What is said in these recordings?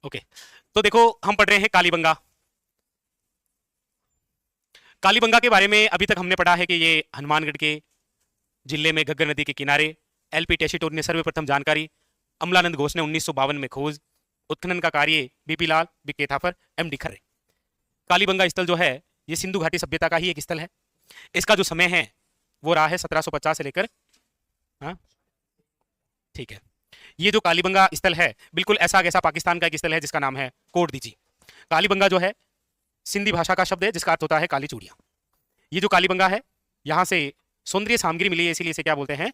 Okay, तो देखो हम पढ़ रहे हैं कालीबंगा। कालीबंगा के बारे में अभी तक हमने पढ़ा है कि ये हनुमानगढ़ के जिले में घग्गर नदी के किनारे, एलपी टेसीटोर ने सर्वप्रथम जानकारी, अमलानंद घोष ने 1952 में खोज, उत्खनन का कार्य बीपी लाल, बीके थापर, एमडी खर्रे। कालीबंगा स्थल जो है ये सिंधु घाटी सभ्यता का ही एक स्थल है। इसका जो समय है वो रहा है 1750 से लेकर, हाँ ठीक है। ये जो कालीबंगा स्थल है बिल्कुल ऐसा कैसा पाकिस्तान का एक स्थल है जिसका नाम है कोट दीजी। कालीबंगा जो है सिंधी भाषा का शब्द है जिसका अर्थ होता है काली चूड़ियां। ये जो कालीबंगा है यहाँ से सौंदर्य सामग्री मिली है, इसीलिए इसे क्या बोलते हैं,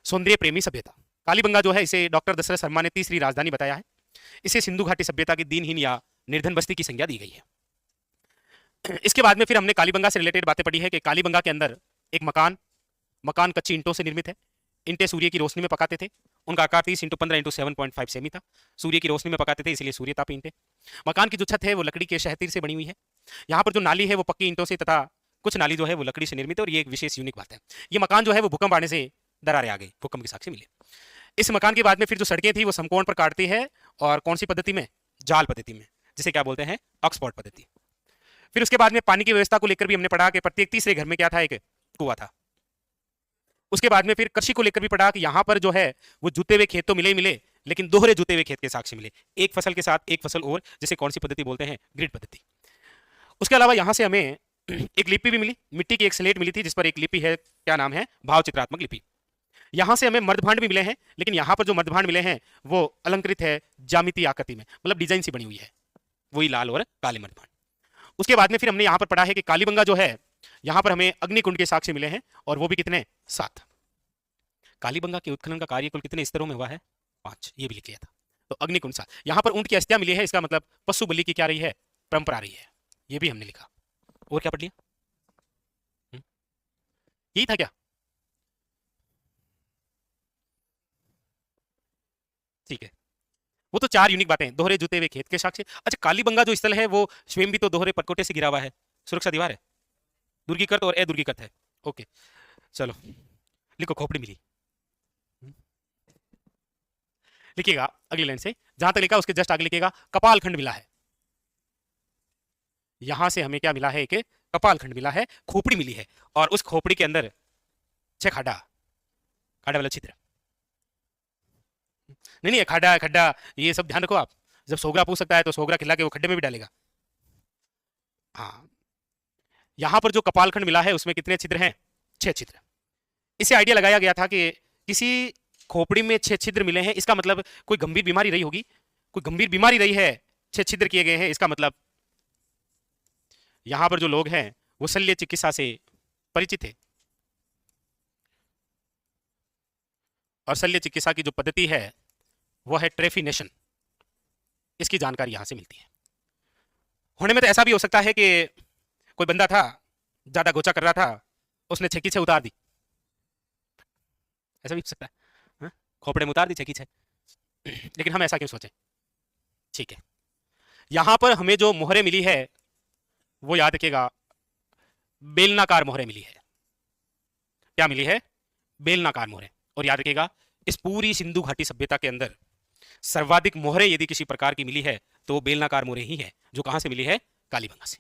सौंदर्य प्रेमी सभ्यता। कालीबंगा जो है इसे डॉक्टर दशरथ शर्मा ने तीसरी राजधानी बताया है। इसे सिंधु घाटी सभ्यता की दीनहीन या निर्धन बस्ती की संज्ञा दी गई है। इसके बाद में फिर हमने कालीबंगा से रिलेटेड बातें पढ़ी है कि कालीबंगा के अंदर एक मकान कच्ची ईंटों से निर्मित है। ईंटें सूर्य की रोशनी में पकाते थे। उनका आकार 30 × 15 × 7.5 सेमी था। सूर्य की रोशनी में पकाते थे, इसलिए सूर्य ताप ईंटें। मकान की जो छत है वो लकड़ी के शहतीर से बनी हुई है। यहाँ पर जो नाली है वो पक्की ईंटों से तथा कुछ नाली जो है वो लकड़ी से निर्मित है। और ये एक विशेष यूनिक बात है। ये मकान जो है वो भूकंप आने से दरारें आ गई, भूकंप के साक्षी मिले। इस मकान के बाद में फिर जो सड़कें थी वो समकोण पर काटती है, और कौन सी पद्धति में, जाल पद्धति में, जिसे क्या बोलते हैं, ऑक्सफोर्ड पद्धति। फिर उसके बाद में पानी की व्यवस्था को लेकर भी हमने पढ़ा कि प्रत्येक तीसरे घर में क्या था, एक कुआं था। उसके बाद में फिर कृषि को लेकर भी पढ़ा कि यहाँ पर जो है वो जुते हुए खेत तो मिले मिले, लेकिन दोहरे जुते हुए खेत के साक्ष्य मिले, एक फसल के साथ एक फसल और, जिसे कौन सी पद्धति बोलते हैं, ग्रिड पद्धति। उसके अलावा यहाँ से हमें एक लिपि भी मिली, मिट्टी की एक स्लेट मिली थी जिस पर एक लिपि है, क्या नाम है, भाव चित्रात्मक लिपि। यहाँ से हमें मर्दभांड भी मिले हैं, लेकिन यहाँ पर जो मर्दभांड मिले हैं वो अलंकृत है ज्यामिति आकृति में, मतलब डिजाइन सी बनी हुई है, वही लाल और काले मर्दभांड। उसके बाद में फिर हमने यहाँ पर पढ़ा है कि कालीबंगा जो है यहाँ पर हमें अग्निकुंड के साक्ष्य मिले हैं, और वो भी कितने, 7। कालीबंगा के उत्खनन का कार्य कुल कितने स्तरों में हुआ है, 5, ये भी लिख लिया था। तो अग्निकुंड 7, यहाँ पर ऊंट की अस्थियां मिली है, इसका मतलब पशु बलि की क्या रही है, परंपरा रही है, ये भी हमने लिखा। और क्या पढ़ लिया, यही था क्या, ठीक है। वो तो 4 यूनिक बातें, दोहरे जुते हुए खेत के साक्ष्य। अच्छा, कालीबंगा जो स्थल है वो स्वयं भी तो दोहरे परकोटे से घिरा हुआ है, सुरक्षा दीवार है, दुर्गीकृत और अदुर्गीकृत है। ओके चलो लिखो, खोपड़ी मिली। लिखिएगा अगली लाइन से, जहां तक लिखा उसके जस्ट आगे लिखिएगा कपाल खंड मिला है। यहां से हमें क्या मिला है, कि कपाल खंड मिला है, खोपड़ी मिली है, और उस खोपड़ी के अंदर 6 खाडा, खाडा वाला चित्र, नहीं नहीं खाडा खड्डा, ये सब ध्यान रखो आप। जब सोगरा पूछ सकता है तो सोगरा खिला के वो खड्डे में भी डालेगा। हाँ, यहां पर जो कपाल खंड मिला है उसमें कितने छिद्र हैं, 6 छिद्र। इसे आइडिया लगाया गया था कि किसी खोपड़ी में 6 छिद्र मिले हैं, इसका मतलब कोई गंभीर बीमारी रही होगी, कोई गंभीर बीमारी रही है, 6 छिद्र किए गए हैं, इसका मतलब यहां पर जो लोग हैं वो शल्य चिकित्सा से परिचित है, और शल्य चिकित्सा की जो पद्धति है वो है ट्रेफिनेशन, इसकी जानकारी यहां से मिलती है। होने में तो ऐसा भी हो सकता है कि कोई बंदा था, ज्यादा गोचा कर रहा था, उसने छेकी से उतार दी, ऐसा भी हो सकता है, हाँ? खोपड़े में उतार दी छेकी से, लेकिन हम ऐसा क्यों सोचें, ठीक है। यहां पर हमें जो मोहरें मिली है वो याद रखिएगा बेलनाकार मोहरें मिली है। क्या मिली है, बेलनाकार मोहरें। और याद रखिएगा इस पूरी सिंधु घाटी सभ्यता के अंदर सर्वाधिक मोहरें यदि किसी प्रकार की मिली है तो वो बेलनाकार मोहरें ही है, जो कहां से मिली है, कालीबंगा से।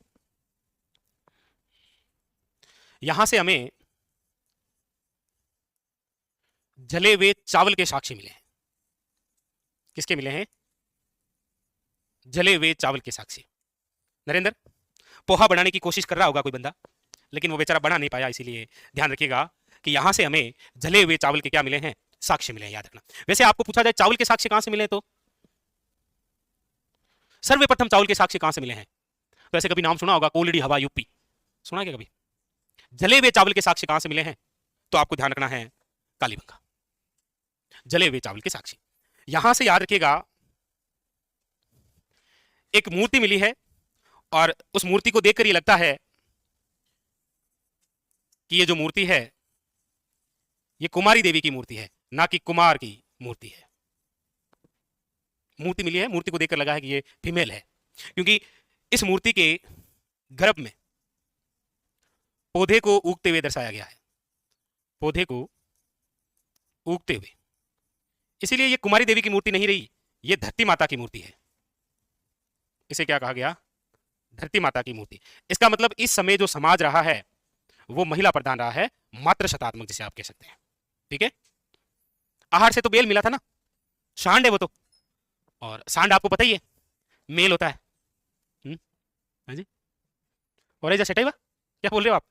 यहां से हमें जले हुए चावल के साक्ष्य मिले हैं। किसके मिले हैं, जले हुए चावल के साक्ष्य। नरेंद्र, पोहा बनाने की कोशिश कर रहा होगा कोई बंदा, लेकिन वो बेचारा बना नहीं पाया, इसीलिए ध्यान रखिएगा कि यहां से हमें जले हुए चावल के क्या मिले हैं, साक्ष्य मिले हैं, याद रखना। वैसे आपको पूछा जाए चावल के साक्ष्य कहां से मिले, तो सर्वप्रथम चावल के साक्ष्य कहां से मिले हैं, तो ऐसे कभी नाम सुना होगा, कोलड़ी हवा यूपी, सुना क्या कभी। जले हुए चावल के साक्ष्य कहां से मिले हैं, तो आपको ध्यान रखना है कालीबंगा, जले हुए चावल के साक्ष्य। यहां से याद रखिएगा एक मूर्ति मिली है, और उस मूर्ति को देखकर ये लगता है कि ये जो मूर्ति है ये कुमारी देवी की मूर्ति है, ना कि कुमार की मूर्ति है। मूर्ति मिली है, मूर्ति को देखकर लगा है कि ये फीमेल है, क्योंकि इस मूर्ति के गर्भ में पौधे को उगते हुए दर्शाया गया है, पौधे को उगते हुए, इसीलिए ये कुमारी देवी की मूर्ति नहीं रही, ये धरती माता की मूर्ति है। इसे क्या कहा गया? धरती माता की मूर्ति। इसका मतलब इस समय जो समाज रहा है वो महिला प्रधान रहा है, मात्र शतात्मक जिसे आप कह सकते हैं। ठीक है, आहार से तो बेल मिला था ना, सांड है वो तो, और सांड आपको पता ही है मेल होता है। हाँ जी, और ऐसा सेटाइवा क्या बोल रहे हो आप?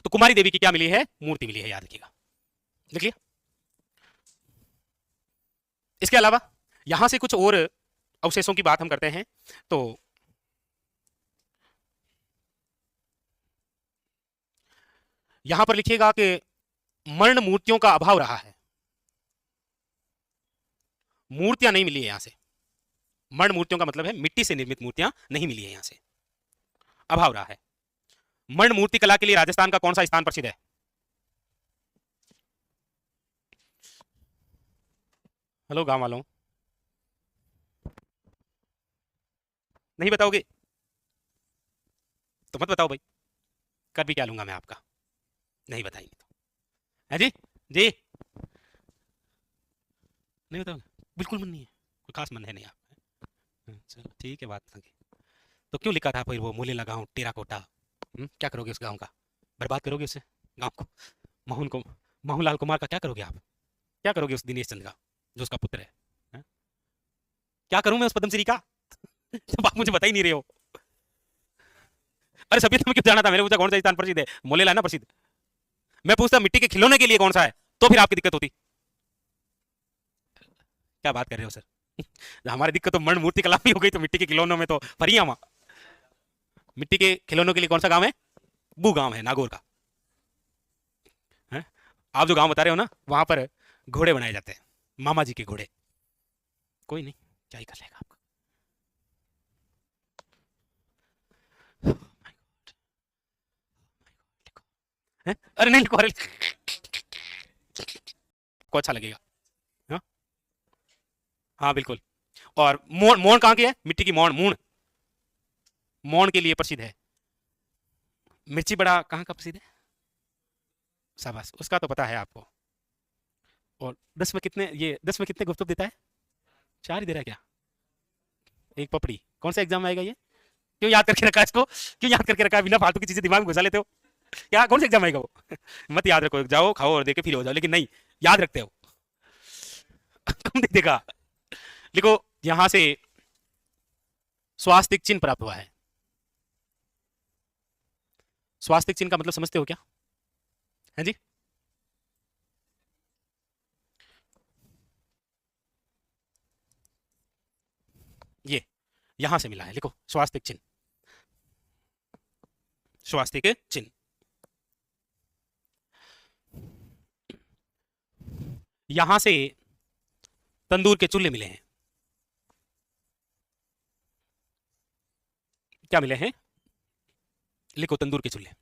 तो कुमारी देवी की क्या मिली है? मूर्ति मिली है, याद रखिएगा, लिख लिया। इसके अलावा यहां से कुछ और अवशेषों की बात हम करते हैं तो यहां पर लिखिएगा कि मर्ण मूर्तियों का अभाव रहा है, मूर्तियां नहीं मिली है यहां से। मर्ण मूर्तियों का मतलब है मिट्टी से निर्मित मूर्तियां नहीं मिली है यहां से, अभाव रहा है। मर्ण मूर्ति कला के लिए राजस्थान का कौन सा स्थान प्रसिद्ध है? हेलो गांव वालों, नहीं बताओगे तो मत बताओ भाई, कर भी क्या लूंगा मैं आपका, नहीं बताएंगे तो। है जी, जी नहीं बताओगे? बिल्कुल मन नहीं है, कोई खास मन है नहीं आप? चलो ठीक है, बात लगी। तो क्यों लिखा था फिर वो मूल्य लगाऊं टेराकोटा? क्या करोगे उस गांव का? बर्बाद करोगे उसे, गांव को, मोहन को, मोहनलाल कुमार का क्या करोगे आप? क्या करोगे उस दिनेश चंद का जो उसका पुत्र है? हैं? क्या करूं मैं उस पद्मश्री का? जब आप मुझे बता ही नहीं रहे हो। अरे सभ्यता में क्यों जाना था? मैंने पूछा कौन सा स्थान प्रसिद्ध है, मोलेला ना प्रसिद्ध। मैं पूछता मिट्टी के खिलौने के लिए कौन सा है, तो फिर आपकी दिक्कत होती। क्या बात कर रहे हो सर? हमारी दिक्कत तो मर्ण मूर्ति कला में हो गई, तो मिट्टी के खिलौनों में तो फरिया वहां। मिट्टी के खिलौनों के लिए कौन सा गांव है? बू गांव है, नागौर का है। आप जो गांव बता रहे हो ना, वहां पर घोड़े बनाए जाते हैं, मामा जी के घोड़े। कोई नहीं, क्या ही कर लेगा आपका। अरे नहीं लिखो, अरे को अच्छा लगेगा। हाँ हाँ बिल्कुल। और मोन, मोन कहाँ की है? मिट्टी की मोन, मून, मोन के लिए प्रसिद्ध है। मिर्ची बड़ा कहाँ का प्रसिद्ध है? शाबाश, उसका तो पता है आपको। और 10 में कितने, ये 10 में कितने गुफ्तगू देता है? 4 ही दे रहा है क्या? एक पपड़ी। कौन सा एग्जाम में आएगा ये? क्यों याद करके रखा है इसको? क्यों याद करके रखा है? बिना फालतू की चीजें दिमाग में घुसा लेते हो क्या? कौन सा एग्जाम आएगा वो? मत याद रखो, जाओ खाओ और देके फिर हो जाओ, लेकिन नहीं याद रखते हो। कौन दे देगा? लिखो, यहां से स्वास्तिक चिन्ह प्राप्त हुआ है। स्वास्तिक चिन्ह का मतलब समझते हो क्या? है जी, ये यहां से मिला है, लिखो स्वास्तिक चिन्ह, स्वास्तिक चिन्ह। यहां से तंदूर के चूल्हे मिले हैं। क्या मिले हैं? लिखो तंदूर के चूल्हे।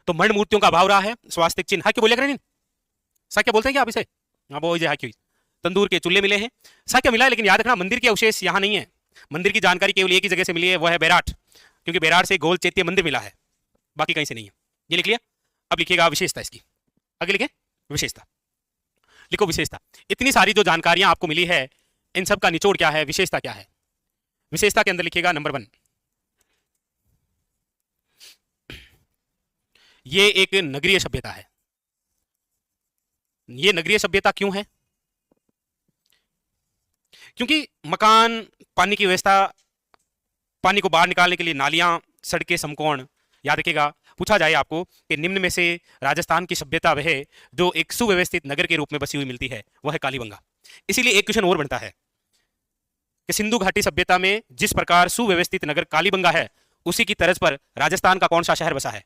तो मर्ण मूर्तियों का अभाव रहा है, स्वास्तिक चिन्ह, हाँ क्यों बोलिए करें? क्या बोलते हैं क्या आप इसे? हाँ वो हाँ क्यों, तंदूर के चूल्हे मिले हैं, क्या मिला है। लेकिन याद रखना मंदिर के अवशेष यहाँ नहीं है। मंदिर की जानकारी केवल एक ही जगह से मिली है, वह है बैराट, क्योंकि बैराट से गोल चैत्य मंदिर मिला है, बाकी कहीं से नहीं है। ये लिख लिया। अब लिखिएगा विशेषता इसकी, आगे लिखे विशेषता, लिखो विशेषता। इतनी सारी जो जानकारियां आपको मिली है, इन सब का निचोड़ क्या है, विशेषता क्या है? विशेषता के अंदर लिखिएगा नंबर 1, ये एक नगरीय सभ्यता है। ये नगरीय सभ्यता क्यों है? क्योंकि मकान, पानी की व्यवस्था, पानी को बाहर निकालने के लिए नालियां, सड़कें, समकोण। याद रखिएगा, पूछा जाए आपको कि निम्न में से राजस्थान की सभ्यता वह जो एक सुव्यवस्थित नगर के रूप में बसी हुई मिलती है, वह है कालीबंगा। इसीलिए एक क्वेश्चन और बनता है कि सिंधु घाटी सभ्यता में जिस प्रकार सुव्यवस्थित नगर कालीबंगा है, उसी की तर्ज पर राजस्थान का कौन सा शहर बसा है?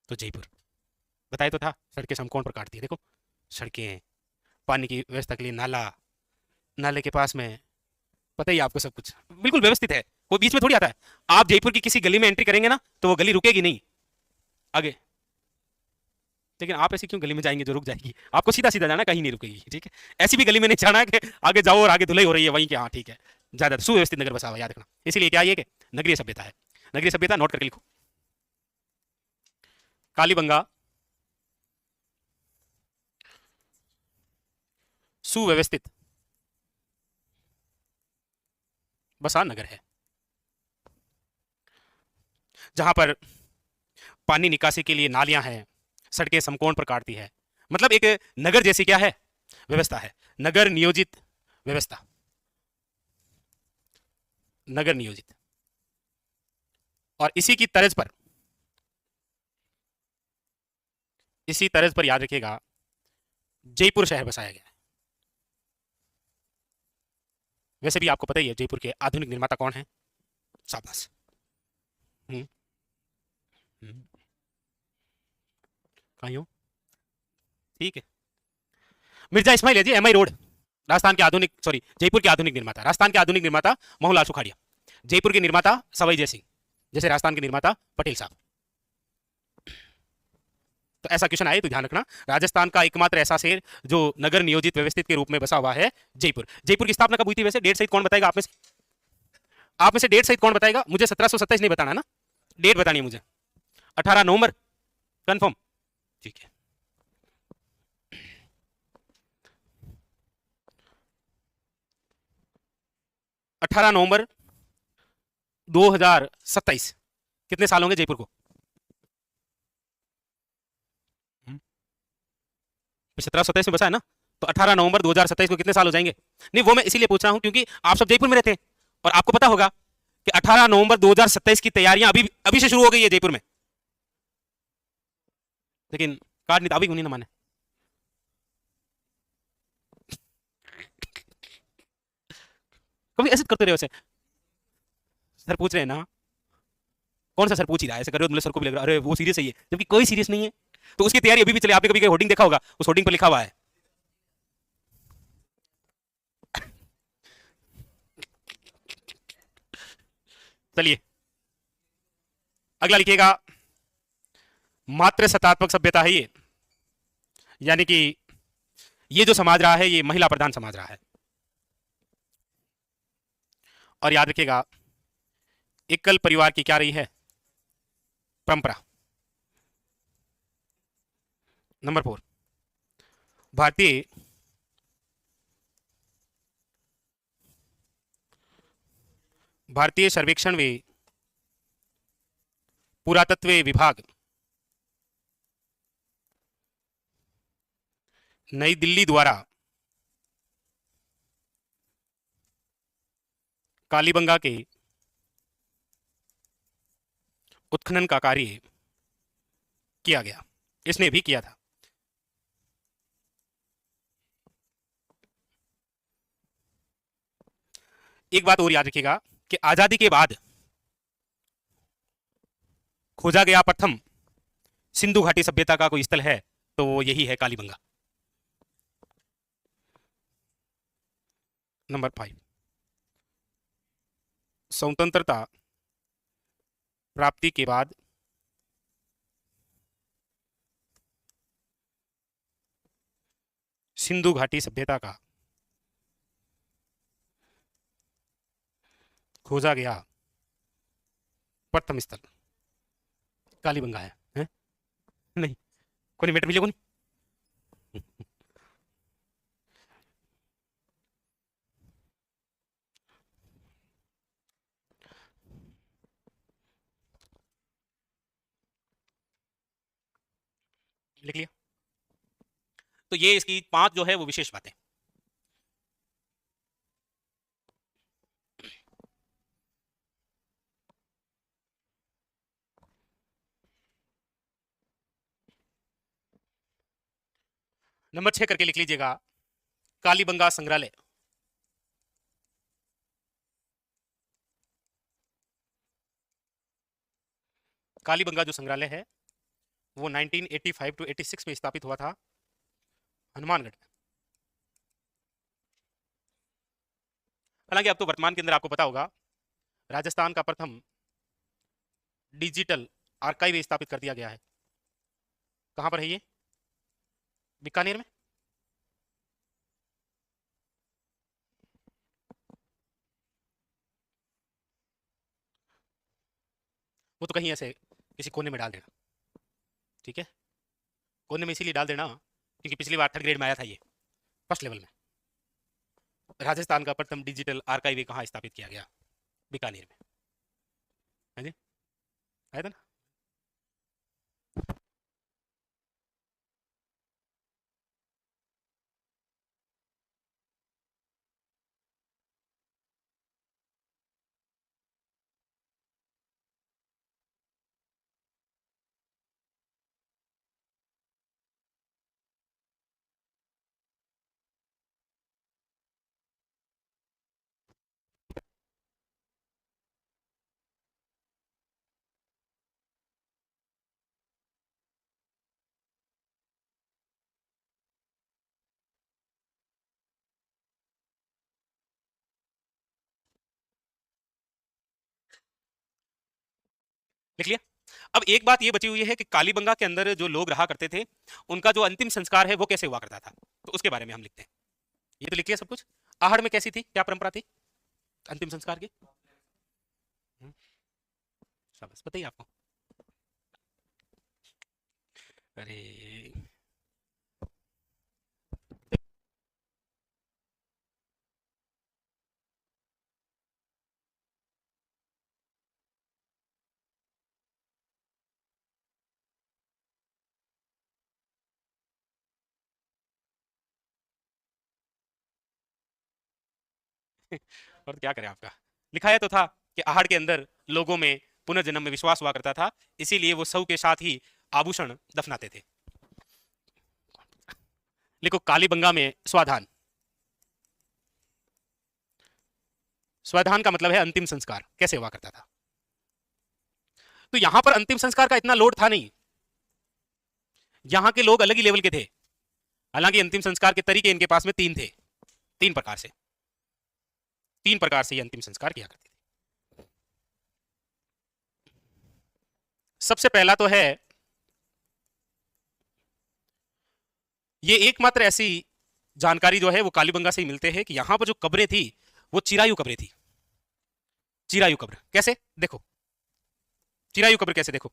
तो जयपुर। बताया तो था, सड़कें समकोण पर काटती है, देखो सड़कें, पानी की व्यवस्था के लिए नाला, नाले के पास में, पता ही आपको सब कुछ बिल्कुल व्यवस्थित है, वो बीच में थोड़ी आता है। आप जयपुर की किसी गली में एंट्री करेंगे ना, तो वो गली रुकेगी नहीं आगे, लेकिन आप ऐसी क्यों गली में जाएंगे जो रुक जाएगी? आपको सीधा सीधा जाना, कहीं नहीं रुकेगी, ठीक है? ऐसी भी गली में नहीं जाना है कि आगे जाओ और आगे धुलाई हो रही है वहीं के, हाँ ठीक है, ज्यादा सुव्यवस्थित नगर बसा हुआ, याद रखना। इसीलिए क्या ये कि नगरीय सभ्यता है। नगरीय सभ्यता नोट करके लिखो। कालीबंगा सुव्यवस्थित बसा नगर है, जहां पर पानी निकासी के लिए नालियां हैं, सड़कें समकोण पर काटती है। मतलब एक नगर जैसी क्या है, व्यवस्था है। नगर नियोजित व्यवस्था, नगर नियोजित। और इसी तर्ज पर याद रखिएगा जयपुर शहर बसाया गया है। वैसे भी आपको पता ही है जयपुर के आधुनिक निर्माता कौन है। शाबाश। हम्म, हम्म, कहीं हो, ठीक है। मिर्जा इस्माइल है जी, एमआई रोड। राजस्थान के आधुनिक, सॉरी, जयपुर के आधुनिक निर्माता, राजस्थान के आधुनिक निर्माता मोहनलाल सुखाड़िया। जयपुर के निर्माता सवाई जय सिंह, जैसे राजस्थान के निर्माता पटेल साहब। तो ऐसा क्वेश्चन आए तो ध्यान रखना, राजस्थान का एकमात्र ऐसा शहर जो नगर नियोजित व्यवस्थित के रूप में बसा हुआ है, जयपुर। जयपुर की स्थापना कब हुई थी वैसे, डेट सहित कौन बताएगा आप में से? आप में से डेट सहित कौन बताएगा? मुझे 1727 नहीं बताना ना, डेट बतानी है मुझे। 18 नवंबर, कंफर्म, ठीक है। 18 नवंबर 2027। कितने साल होंगे जयपुर को? 1727 में बसा है ना, तो 18 नवंबर 2027 को कितने साल हो जाएंगे? नहीं, वो मैं इसीलिए पूछ रहा हूं क्योंकि आप सब जयपुर में रहते हैं और आपको पता होगा कि 18 नवंबर 2027 की तैयारियां अभी अभी से शुरू हो गई है जयपुर में। लेकिन कार्ड नहीं, अभी क्यों नहीं ना माने? कभी ऐसे करते रहे वैसे। सर पूछ रहे हैं ना, कौन सा सर पूछ ही रहा है, ऐसे कर रहे हो, मुझे सर को भी लग रहा है अरे वो सीरियस है ये, जबकि कोई सीरियस नहीं है। तो उसकी तैयारी अभी भी चले। आपने कभी होर्डिंग देखा होगा, उस होर्डिंग पर लिखा हुआ है, चलिए अगला लिखिएगा, मातृ सत्तात्मक सभ्यता है ये, यानी कि ये जो समाज रहा है ये महिला प्रधान समाज रहा है। और याद रखिएगा एकल परिवार की क्या रही है, परंपरा। नंबर 4, भारतीय भारतीय सर्वेक्षण व पुरातत्व विभाग नई दिल्ली द्वारा कालीबंगा के उत्खनन का कार्य किया गया, इसने भी किया था। एक बात और याद रखिएगा कि आजादी के बाद खोजा गया प्रथम सिंधु घाटी सभ्यता का कोई स्थल है तो वो यही है, कालीबंगा। नंबर 5, स्वतंत्रता प्राप्ति के बाद सिंधु घाटी सभ्यता का खोजा गया प्रथम स्थल कालीबंगा है? नहीं, कोई मेटर मिले को नहीं। लिख लिया? तो ये इसकी 5 जो है वो विशेष बातें। नंबर 6 करके लिख लीजिएगा, कालीबंगा संग्रहालय। कालीबंगा जो संग्रहालय है वो 1985 टू 86 में स्थापित हुआ था हनुमानगढ़ में। हालांकि अब तो वर्तमान के अंदर आपको पता होगा राजस्थान का प्रथम डिजिटल आर्काइव स्थापित कर दिया गया है। कहां पर है ये? बीकानेर में। वो तो कहीं ऐसे किसी कोने में डाल देगा, ठीक है, कोने में इसीलिए डाल देना क्योंकि पिछली बार 3rd ग्रेड में आया था ये, फर्स्ट लेवल में। राजस्थान का प्रथम डिजिटल आर्काइव कहाँ स्थापित किया गया? बीकानेर में। हाँ जी, आया था ना। लिख लिया। अब एक बात ये बची हुई है कि कालीबंगा के अंदर जो लोग रहा करते थे उनका जो अंतिम संस्कार है वो कैसे हुआ करता था, तो उसके बारे में हम लिखते हैं। ये तो लिख लिया सब कुछ। आहड़ में कैसी थी, क्या परंपरा थी अंतिम संस्कार की? शाबाश, बताइए आपको। अरे और क्या करें, आपका लिखाया तो था कि आहड़ के अंदर लोगों में पुनर्जन्म में विश्वास हुआ करता था, इसीलिए वो सऊ के साथ ही आभूषण दफनाते थे। लिखो कालीबंगा में स्वाधान। स्वाधान का मतलब है अंतिम संस्कार कैसे हुआ करता था। तो यहां पर अंतिम संस्कार का इतना लोड था नहीं, यहां के लोग अलग ही लेवल के थे। हालांकि अंतिम संस्कार के तरीके इनके पास में 3 थे, 3 प्रकार से, 3 प्रकार से ये अंतिम संस्कार किया करते थे। सबसे पहला तो है, ये एकमात्र ऐसी जानकारी जो है वो कालीबंगा से ही मिलते हैं कि यहां पर जो कब्रें थी वो चिरायु कब्रें थी। चिरायु कब्र कैसे देखो, चिरायु कब्र कैसे देखो।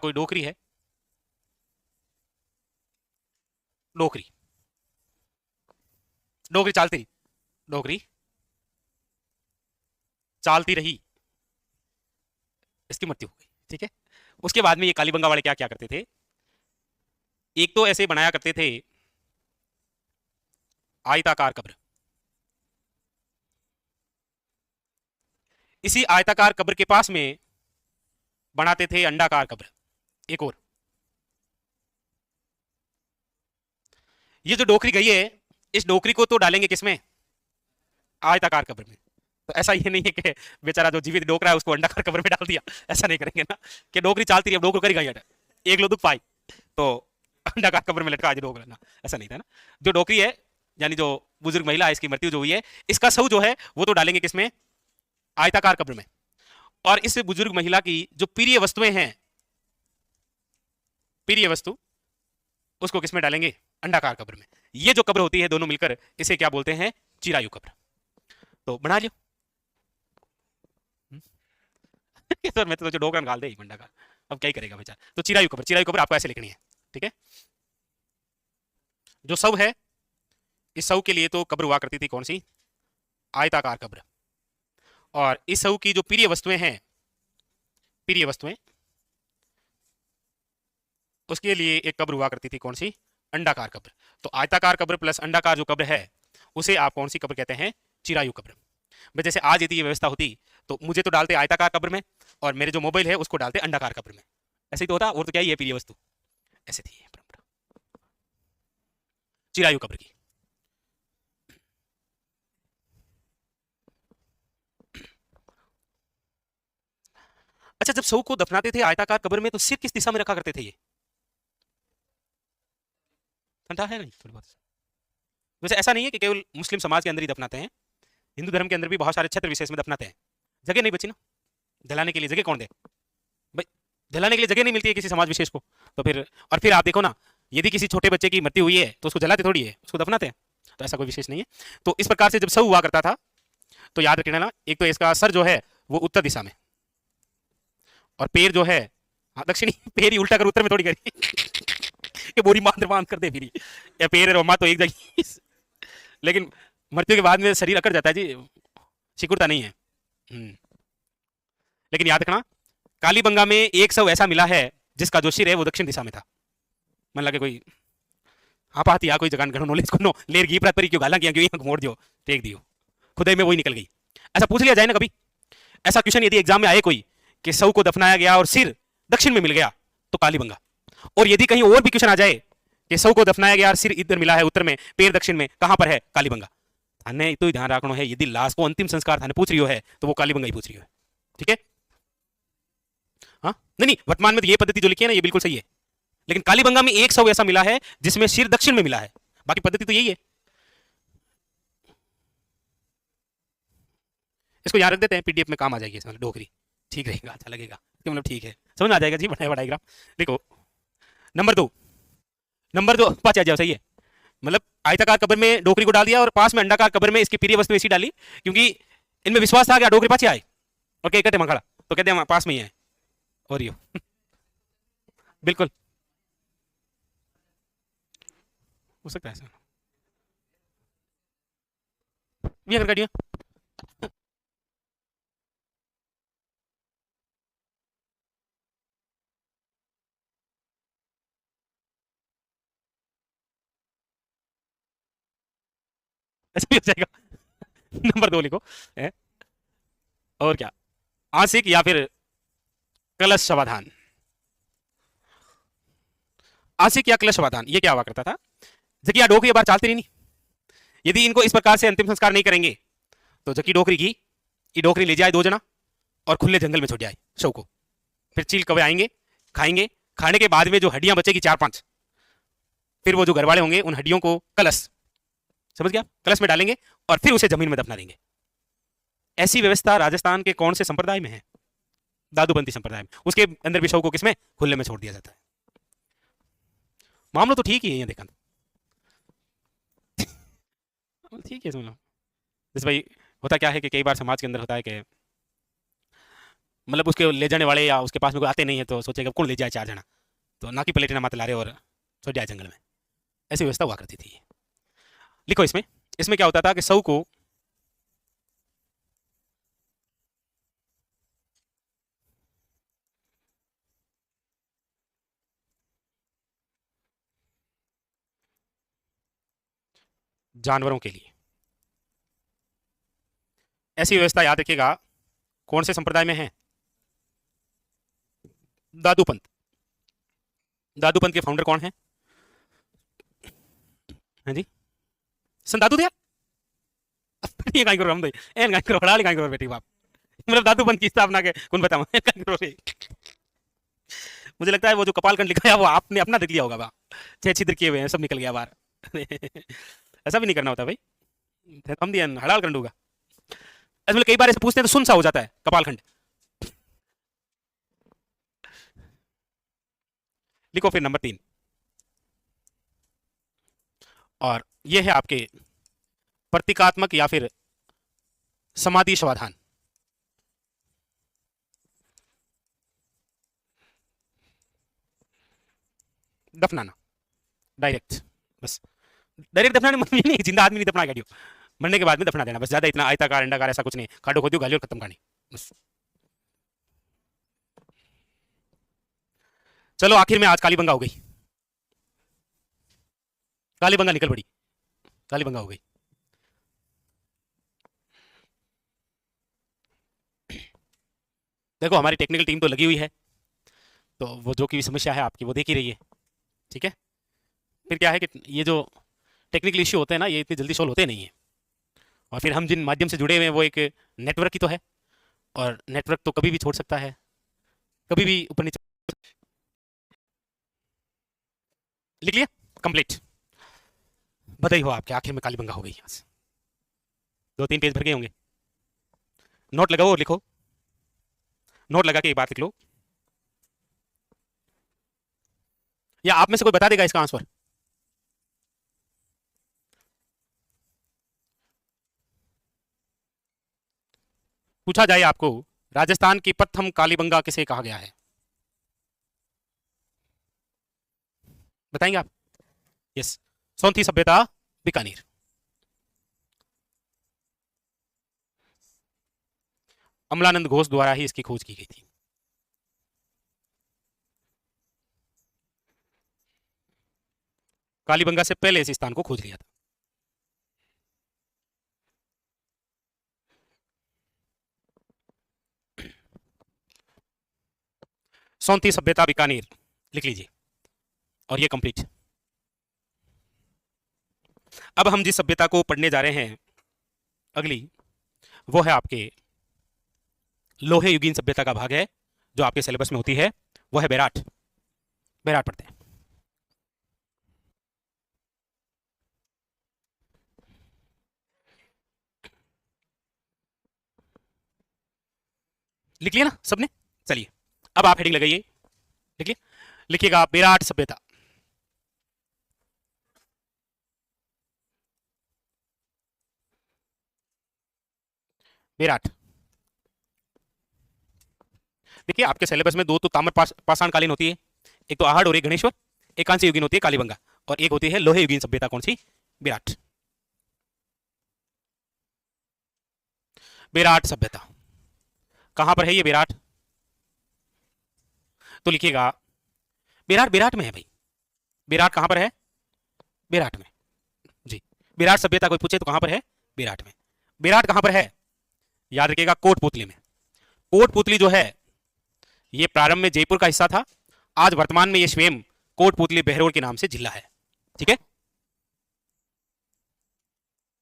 कोई डोकरी है, डोकरी, डोकरी चालती रही, डोकरी चालती रही, इसकी मृत्यु हो गई। ठीक है, उसके बाद में ये कालीबंगा वाले क्या क्या करते थे, एक तो ऐसे बनाया करते थे आयताकार कब्र, इसी आयताकार कब्र के पास में बनाते थे अंडाकार कब्र। एक और, ये जो डोकरी गई है इस डोकरी को तो डालेंगे किसमें, आयताकार कब्र में। तो ऐसा ये नहीं है कि बेचारा जो जीवित डोकरा है उसको अंडाकार कब्र में डाल दिया, ऐसा नहीं करेंगे ना कि डोकरी चालती रही, अब डोकर करी गई एक लो दुख पाई तो अंडाकार कब्र में लटका आज डोकरा ना, ऐसा नहीं था ना। जो डोकरी है यानी जो बुजुर्ग महिला है इसकी मृत्यु जो हुई है, इसका सऊ जो है वो तो डालेंगे किसमें, आयताकार कब्र में। और इस बुजुर्ग महिला की जो प्रिय वस्तुएं हैं, प्रिय वस्तु, उसको किसमें डालेंगे, अंडाकार कब्र में। ये जो कब्र होती है दोनों मिलकर इसे क्या बोलते हैं, चिरायु कब्र। तो बना लियो सर, मैं तो जो डोकरा निकाल दे मंडा का, अब क्या ही करेगा बेचारा। तो चिरायु कब्र, चिरायु कब्र आपको ऐसे लिखनी है। ठीक है, जो सऊ है इस सऊ के लिए तो कब्र हुआ करती थी कौन सी, आयताकार कब्र। और इस सऊ की जो प्रिय वस्तुएं हैं, प्रिय वस्तुएं, उसके लिए एक कब्र हुआ करती थी कौन सी, अंडाकार कब्र। तो आयताकार कब्र प्लस अंडाकार जो कब्र है उसे आप कौन सी कब्र कहते हैं, चिरायु कब्र। भाई जैसे आज यदि ये व्यवस्था होती तो मुझे तो डालते आयताकार कब्र में और मेरे जो मोबाइल है उसको डालते अंडाकार कब्र में, ऐसे ही तो होता। और तो क्या ही है प्रिय वस्तु, ऐसे थी ये परंपरा चिरायु कब्र की। अच्छा, जब सऊ को दफनाते थे आयताकार कब्र में तो सिर किस दिशा में रखा करते थे ये, ठंडा है नहीं थोड़ी बहुत। वैसे ऐसा नहीं है कि केवल मुस्लिम समाज के अंदर ही दफनाते हैं, हिंदू धर्म के अंदर भी बहुत सारे क्षेत्र विशेष में दफनाते हैं। जगह नहीं बची ना जलाने के लिए, जगह कौन दे भाई, जलाने के लिए जगह नहीं मिलती है किसी समाज विशेष को। तो फिर, और फिर आप देखो ना, यदि किसी छोटे बच्चे की मृत्यु हुई है तो उसको जलाते थोड़ी है, उसको दफनाते हैं। तो ऐसा कोई विशेष नहीं है। तो इस प्रकार से जब सऊ हुआ करता था तो याद रखना ना, एक तो इसका सर जो है वो उत्तर दिशा में, और पैर जो है, हाँ दक्षिणी, पैर ही उल्टा कर उत्तर में थोड़ी करी कि बोरी बांध कर दे फिर, या पैर रोमा तो एक जगह लेकिन मृत्यु के बाद में शरीर अकड़ जाता है जी, सिकुड़ता नहीं है। लेकिन याद रखना, कालीबंगा में एक शव ऐसा मिला है जिसका जो सिर है वो दक्षिण दिशा में था। मन लगे कोई आप आती कोई जगह घणो नॉलेज को नो लेर घी प्रात परी क्यों गाला किया क्यों मोड़ दियो टेक दियो खुदाई में वही निकल गई। ऐसा पूछ लिया जाए ना कभी, ऐसा क्वेश्चन यदि एग्जाम में आए कोई कि शव को दफनाया गया और सिर दक्षिण में मिल गया तो कालीबंगा। और यदि कहीं और भी क्वेश्चन आ जाए कि शव को दफनाया गया और सिर इधर मिला है उत्तर में, पैर दक्षिण में, कहां पर है? कालीबंगा। थाने तो ध्यान रखना है, यदि लाश को अंतिम संस्कार थाने पूछ रही है तो वो कालीबंगा ही पूछ रही है। ठीक है, हाँ नहीं नहीं, वर्तमान में तो ये पद्धति जो लिखी है ना ये बिल्कुल सही है, लेकिन कालीबंगा में एक शव ऐसा मिला है जिसमें सिर दक्षिण में मिला है, बाकी पद्धति तो यही है। इसको याद रख देते हैं, पीडीएफ में काम आ जाएगी इसमें डोकरी, ठीक रहेगा, अच्छा लगेगा, मतलब ठीक है, समझ में आ जाएगा जी, बढ़ाया बढ़ाएगा। देखो नंबर दो पांच आ जाओ, सही है, मतलब आयताकार कब्र में डोकरी को डाल दिया और पास में अंडाकार कब्र में इसकी प्रिय वस्तु ऐसी डाली, क्योंकि इनमें विश्वास था कि डोकरी पाछे आए और क्या कहते मखड़ा तो कहते हैं पास में ही है, और यो बिल्कुल हो सकता है सर, भी अगर काटिए ऐसा भी हो जाएगा। नंबर दो लिखो है? और क्या, आंशिक या फिर कलश समाधान। आंशिक या कलश समाधान ये क्या हुआ करता था, जकिया डोकरी बार चलती नहीं, यदि इनको इस प्रकार से अंतिम संस्कार नहीं करेंगे तो जकी डोकरी की ये डोकरी ले जाए दो जना और खुले जंगल में छोड़ जाए शव को, फिर चील कौवे आएंगे, खाएंगे, खाने के बाद में जो हड्डियां बचेगी 4-5, फिर वो जो घर वाले होंगे उन हड्डियों को कलश, समझ गया, कलश में डालेंगे और फिर उसे जमीन में दफना देंगे। ऐसी व्यवस्था राजस्थान के कौन से संप्रदाय में है? दादूबंती संप्रदाय में। उसके अंदर भी शव को किसमें? खुले में छोड़ दिया जाता है। मामला तो ठीक ही है, ये देखा ठीक है, सुन लो। जैसे भाई होता क्या है कि कई बार समाज के अंदर होता है कि मतलब उसके ले जाने वाले या उसके पास में कोई आते नहीं है तो सोचेगा कौन ले जाए 4 जना, तो ना की प्लेट ना माते ला रहे और छोड़ जाए जंगल में, ऐसी व्यवस्था हुआ करती थी। लिखो इसमें, इसमें क्या होता था कि शव को जानवरों के लिए, ऐसी व्यवस्था याद रखिएगा, कौन से संप्रदाय में है? दादूपंथ। दादूपंथ के फाउंडर कौन है? हाँ जी, संत दादू दयाल। ये काई करो हम दे एन काई करो हड़ाली काई करो बेटी बाप, मतलब दादूपंथ की स्थापना के कौन बताऊं काई करो रे। मुझे लगता है वो जो कपालखंड लिखा है वो आपने अपना देख लिया होगा, बा 6 छिद्र किए हुए हैं, सब निकल गया बाहर ऐसा भी नहीं करना होता भाई, हम दिया हड़ाल कर दूंगा। ऐसे कई बार ऐसे पूछते हैं तो सुन सा हो जाता है कपालखंड। लिखो फिर नंबर 3, और ये है आपके प्रतीकात्मक या फिर समाधि समाधान। दफनाना डायरेक्ट, बस डायरेक्ट दफनाने मतलब नहीं, जिंदा आदमी नहीं दफना गाड़ियों, मरने के बाद में दफना देना बस, ज्यादा इतना आयताकार अंडाकार ऐसा कुछ नहीं, खाडो खोदियो गालियो खत्म कहानी बस। चलो आखिर में आज कालीबंगा हो गई, कालीबंगा निकल पड़ी, कालीबंगा हो गई। देखो हमारी टेक्निकल टीम तो लगी हुई है, तो वो जो की समस्या है आपकी वो देख ही रही है, ठीक है। फिर क्या है कि ये जो टेक्निकल इश्यू होते हैं ना ये इतनी जल्दी सॉल्व होते नहीं है, और फिर हम जिन माध्यम से जुड़े हुए हैं वो एक नेटवर्क ही तो है, और नेटवर्क तो कभी भी छोड़ सकता है, कभी भी ऊपर नीचे। लिख लिया कंप्लीट, बधाई हो आपके, आखिर में कालीबंगा हो गई। यहाँ से 2-3 पेज भर गए होंगे, नोट लगाओ और लिखो, नोट लगा के एक बात लिख लो, या आप में से कोई बता देगा इसका आंसर? पूछा जाए आपको राजस्थान की प्रथम कालीबंगा किसे कहा गया है? बताएंगे आप? यस, सोंथी सभ्यता, बीकानेर। अमलानंद घोष द्वारा ही इसकी खोज की गई थी। कालीबंगा से पहले इस स्थान को खोज लिया था। सोंथी सभ्यता, बीकानेर लिख लीजिए, और ये कंप्लीट। अब हम जिस सभ्यता को पढ़ने जा रहे हैं अगली, वो है आपके लोहे युगीन सभ्यता का भाग है, जो आपके सिलेबस में होती है, वो है बेराट। बेराट पढ़ते हैं। लिख लिया ना सबने? चलिए अब आप हेडिंग लगाइए, लिखिए, लिखिएगा बेराट सभ्यता। बेराट। देखिए आपके सिलेबस में दो तो ताम्र पाषाण कालीन होती है, एक तो आहड़ और एक गणेश्वर। एक कांस्य युगीन होती है कालीबंगा, और एक होती है लोहे युगीन सभ्यता। कौन सी? बेराट। बेराट सभ्यता कहां पर है ये बेराट? तो लिखिएगा बेराट, बेराट में है भाई। बेराट कहां पर है? बेराट में जी। बेराट सभ्यता कोई पूछे तो कहां पर है? बेराट में। बेराट कहां पर है? याद रखिएगा कोटपुतली में। कोटपुतली जो है ये प्रारंभ में जयपुर का हिस्सा था, आज वर्तमान में ये स्वयं कोटपुतली बहरोड के नाम से जिला है। ठीक है,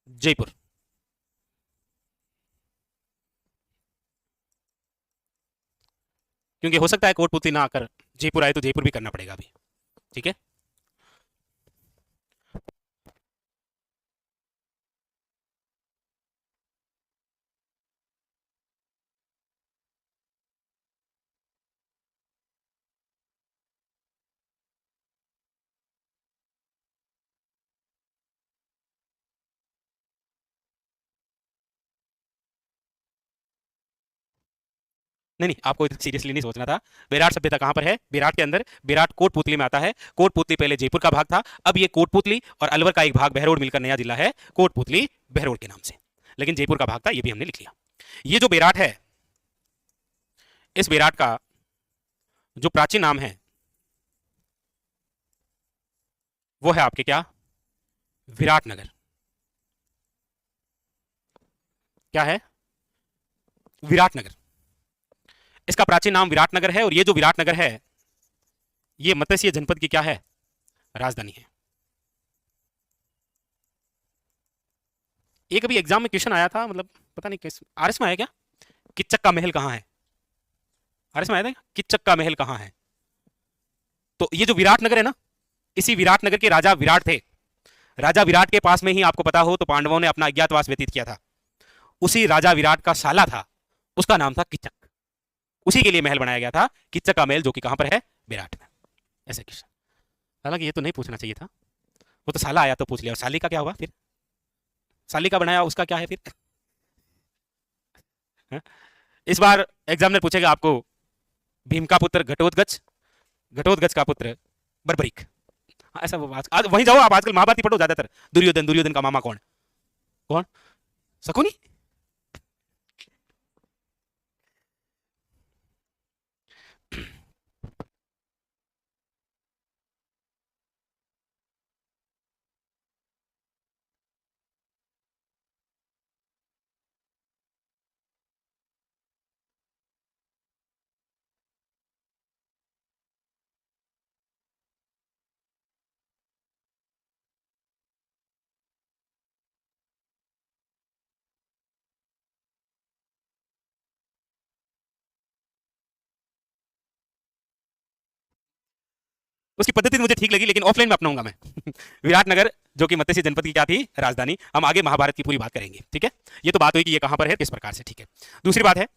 जयपुर। क्योंकि हो सकता है कोटपुतली ना आकर जयपुर आए तो जयपुर भी करना पड़ेगा अभी। ठीक है, नहीं नहीं, आपको सीरियसली नहीं सोचना था। विराट सभ्यता कहां पर है? विराट के अंदर। विराट कोटपुतली में आता है। कोटपुतली पहले जयपुर का भाग था, अब ये कोटपुतली और अलवर का एक भाग बहरोड मिलकर नया जिला है कोटपुतली बहरोड के नाम से, लेकिन जयपुर का भाग था, ये भी हमने लिख लिया। ये जो विराट है, इस विराट का जो प्राचीन नाम है वो है आपके क्या? विराटनगर। क्या है? विराटनगर। इसका प्राचीन नाम विराटनगर है, और ये जो विराटनगर है ये मत्स्य जनपद की क्या है? राजधानी है। एक अभी एग्जाम में क्वेश्चन आया था, मतलब पता नहीं किस आरएस में आया क्या, किच्चक का महल कहां है? आरएस में आया था क्या? किच्चक का महल कहां है? तो ये जो विराटनगर है ना, इसी विराटनगर के राजा विराट थे। राजा विराट के पास में ही, आपको पता हो तो, पांडवों ने अपना अज्ञातवास व्यतीत किया था। उसी राजा विराट का साला था, उसका नाम था किच्चक। उसी के लिए महल बनाया गया था, किच्चक का महल, जो कि कहां पर है? विराट में। ऐसे क्वेश्चन, हालांकि ये तो नहीं पूछना चाहिए था, वो तो साला आया तो पूछ लिया। और साली का क्या हुआ फिर? साली का बनाया उसका क्या है फिर? हाँ? इस बार एग्जामिनर पूछेगा आपको, भीम का पुत्र घटोत्कच, घटोत्कच का पुत्र बर्बरीक। हाँ, ऐसा वो आज वहीं जाओ आप, आजकल महाभारत ही पढ़ो ज्यादातर। दुर्योधन, दुर्योधन का मामा कौन? कौन? शकुनी। उसकी पद्धति मुझे ठीक लगी, लेकिन ऑफलाइन में अपनाऊंगा मैं। विराटनगर, जो कि मत्स्य जनपद की क्या थी? राजधानी। हम आगे महाभारत की पूरी बात करेंगे। ठीक है, ये तो बात हुई कि ये कहां पर है, किस प्रकार से। ठीक है, दूसरी बात है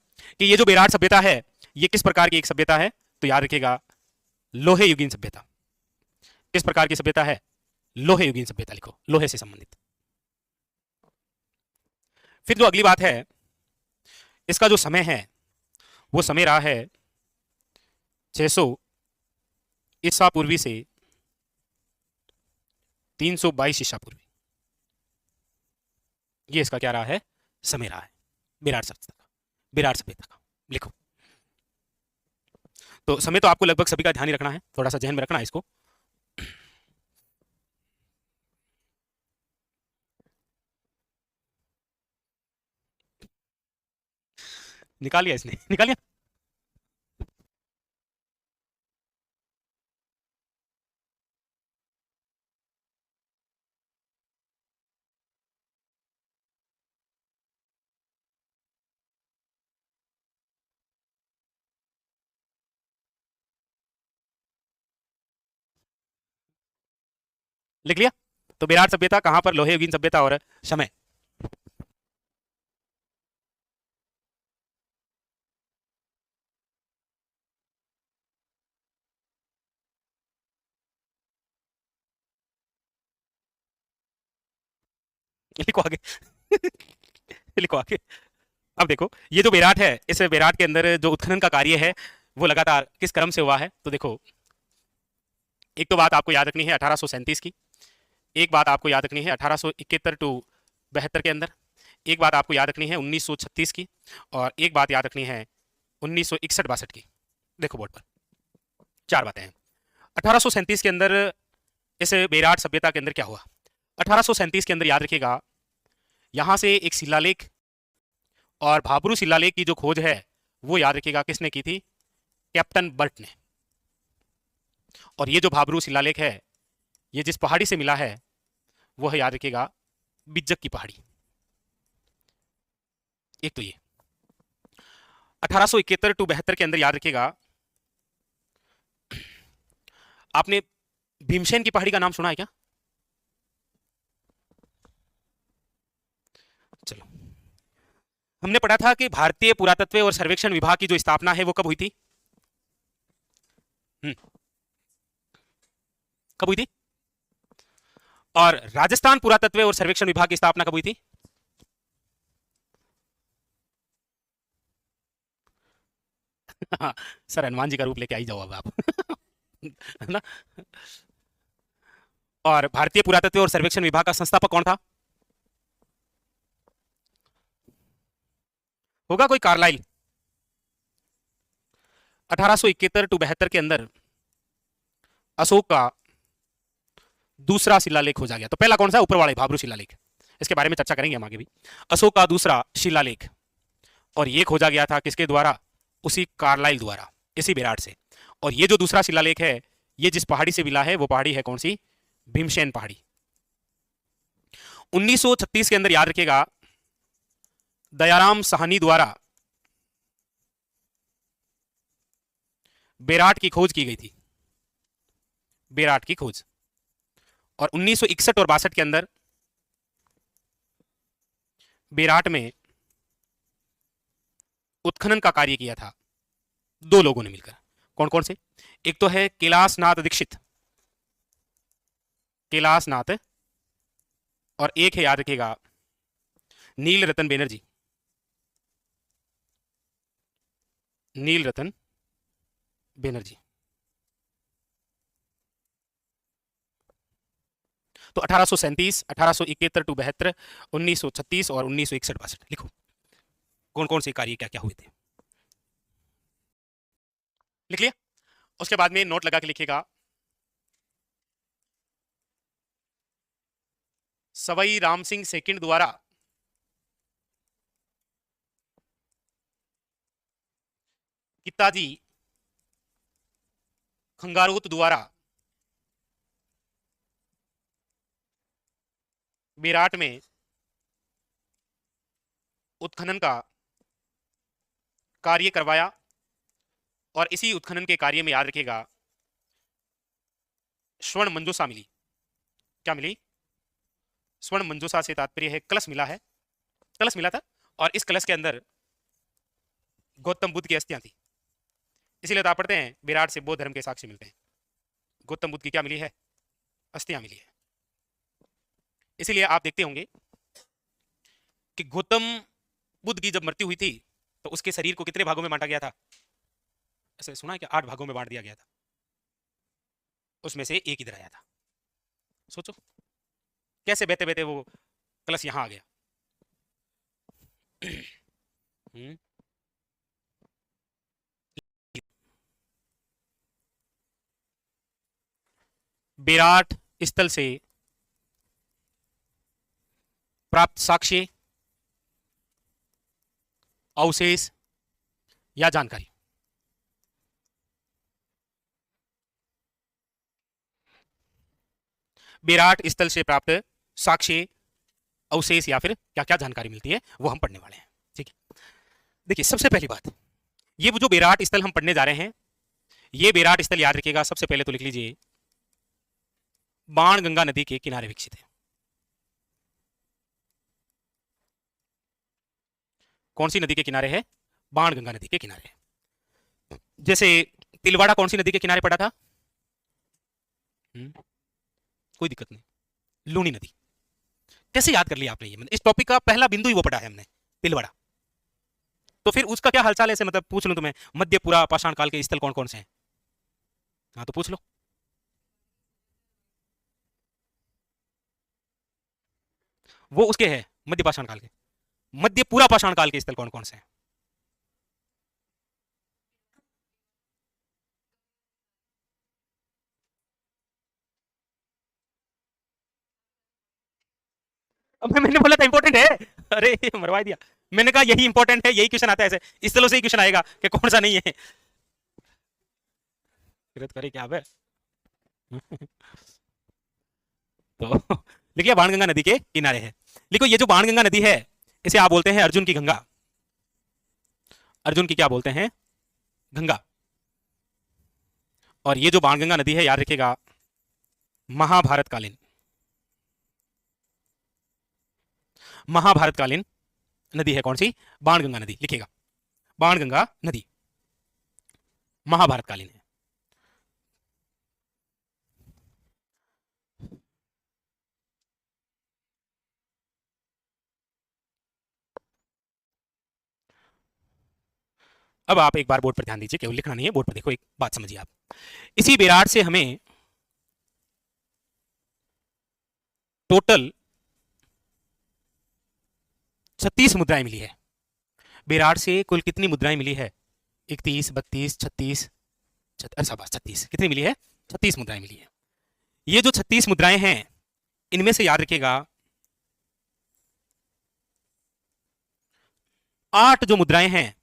कि ये जो विराट सभ्यता है ये किस प्रकार की एक सभ्यता है? तो याद रखिएगा, लोहे युगीन सभ्यता। किस प्रकार की सभ्यता है? लोहे युगीन सभ्यता लिखो, लोहे से संबंधित। फिर जो अगली बात है, इसका जो समय है वो समय रहा है 600 ईसा पूर्वी से 322 ईसा पूर्वी। ये इसका क्या रहा है, समय रहा है विराट सभ्यता का, विराट सभ्यता का। लिखो। तो समय तो आपको लगभग सभी का ध्यान ही रखना है, थोड़ा सा ध्यान में रखना है इसको। निकाल लिया इसने, निकाल लिया। लिख लिया। तो विराट सभ्यता कहां पर, लोहे युगीन सभ्यता और समय। लिखो आगे। लिखो आगे। अब देखो, ये जो विराट है, इस विराट के अंदर जो उत्खनन का कार्य है वो लगातार किस क्रम से हुआ है। तो देखो, एक तो बात आपको याद रखनी है 1837 की, एक बात आपको याद रखनी है 1871 टू 72 के अंदर, एक बात आपको याद रखनी है 1936 की, और एक बात याद रखनी है 1961-62 की। देखो बोर्ड पर चार बातें हैं। 1837 के अंदर इस बेराट सभ्यता के अंदर क्या हुआ। 1837 के अंदर याद रखिएगा, यहां से एक शिलालेख और भाबरू शिलालेख की जो खोज है वो याद रखिएगा किसने की थी, कैप्टन बर्ट ने। और ये जो भाबरू शिलालेख है ये जिस पहाड़ी से मिला है वो है, याद रखिएगा, बिज्जक की पहाड़ी। एक तो ये 1871 टू 72 के अंदर याद रखिएगा, आपने भीमसेन की पहाड़ी का नाम सुना है क्या। चलो, हमने पढ़ा था कि भारतीय पुरातत्व और सर्वेक्षण विभाग की जो स्थापना है वो कब हुई थी। हम्म, कब हुई थी। और राजस्थान पुरातत्व और सर्वेक्षण विभाग की स्थापना कब हुई थी। सर हनुमान जी का रूप लेके आई जाओ अब आप। है ना। और भारतीय पुरातत्व और सर्वेक्षण विभाग का संस्थापक कौन था। होगा कोई कार्लाइल। 1871 टू 72 के अंदर अशोक का दूसरा शिलालेख खोजा गया। तो पहला कौन सा, ऊपर वाला भाबरू शिलालेख, इसके बारे में चर्चा करेंगे हम आगे भी। अशोक का दूसरा शिलालेख, और ये खोजा गया था किसके द्वारा, उसी कार्लाइल द्वारा, इसी विराट से। और ये जो दूसरा शिलालेख है ये जिस पहाड़ी से मिला है वो पहाड़ी है कौन सी, भीमसेन पहाड़ी। 1936 के अंदर याद रखिएगा, दयाराम साहनी द्वारा बेराट की खोज की गई थी, बेराट की खोज। और 1961 और 62 के अंदर बेराट में उत्खनन का कार्य किया था दो लोगों ने मिलकर। कौन कौन से, एक तो है कैलाशनाथ दीक्षित, कैलाशनाथ, और एक है याद रखिएगा नील रतन बनर्जी, नील रतन बनर्जी। तो 1837, 1871 टू 72, 1936 और 1961-62 लिखो कौन कौन से कार्य क्या क्या हुए थे। लिख लिया। उसके बाद में नोट लगा के लिखिएगा, सवाई राम सिंह सेकंड द्वारा किताजी खंगारूत द्वारा विराट में उत्खनन का कार्य करवाया। और इसी उत्खनन के कार्य में याद रखिएगा स्वर्ण मंजूषा मिली। क्या मिली, स्वर्ण मंजूषा से तात्पर्य है कलश मिला है, कलश मिला था। और इस कलश के अंदर गौतम बुद्ध की अस्थियां थी। इसीलिए तो आप पढ़ते हैं विराट से बौद्ध धर्म के साक्ष्य मिलते हैं। गौतम बुद्ध की क्या मिली है, अस्थियां मिली है। इसीलिए आप देखते होंगे कि गौतम बुद्ध की जब मृत्यु हुई थी तो उसके शरीर को कितने भागों में बांटा गया था? ऐसे सुना है कि 8 भागों में बांट दिया गया था, उसमें से एक इधर आया था। सोचो कैसे बहते बहते वो कलश यहां आ गया। हम्म, विराट स्थल से प्राप्त साक्ष्य, अवशेष या जानकारी। विराट स्थल से प्राप्त साक्ष्य, अवशेष या फिर क्या क्या जानकारी मिलती है वो हम पढ़ने वाले हैं। ठीक है, देखिए सबसे पहली बात, ये जो विराट स्थल हम पढ़ने जा रहे हैं, ये विराट स्थल याद रखिएगा, सबसे पहले तो लिख लीजिए बाणगंगा नदी के किनारे विकसित है। कौन सी नदी के किनारे है? बाणगंगा नदी के किनारे है। जैसे तिलवाड़ा कौन सी नदी के किनारे पड़ा था? कोई दिक्कत नहीं, लूनी नदी। कैसे याद कर लिया आपने? ये इस टॉपिक का पहला बिंदु ही वो पढ़ा है हमने, तिलवाड़ा। तो फिर उसका क्या हालचाल है, ऐसे मतलब पूछ लूं तुम्हें, मध्यपुरा पाषाण काल के स्थल कौन कौन से हैं? हाँ तो पूछ लो। वो उसके है मध्य पाषाण काल के, मध्यपुरा पाषाण काल के स्थल कौन कौन से हैं? अब मैंने बोला था इंपॉर्टेंट है, अरे मरवा दिया। मैंने कहा यही इंपॉर्टेंट है, यही क्वेश्चन आता है ऐसे, इस स्थलों से ही क्वेश्चन आएगा कि कौन सा नहीं है। करे क्या है। तो देखिए बाणगंगा नदी के किनारे है। देखो ये जो बाणगंगा नदी है, इसे आप बोलते हैं अर्जुन की गंगा। अर्जुन की क्या बोलते हैं? गंगा। और ये जो बाणगंगा नदी है, याद रखिएगा, महाभारतकालीन, महाभारतकालीन नदी है। कौन सी? बाणगंगा नदी। लिखिएगा बाणगंगा नदी महाभारतकालीन है। अब आप एक बार बोर्ड पर ध्यान दीजिए, केवल लिखना नहीं है, बोर्ड पर देखो, एक बात समझिए आप। इसी विराट से हमें टोटल 36 मुद्राएं मिली है। विराट से कुल कितनी मुद्राएं मिली है? 31, 32, 36, शाबाश 36। कितनी मिली है? 36 मुद्राएं मिली है। ये जो 36 मुद्राएं हैं, इनमें से याद रखिएगा 8 जो मुद्राएं हैं,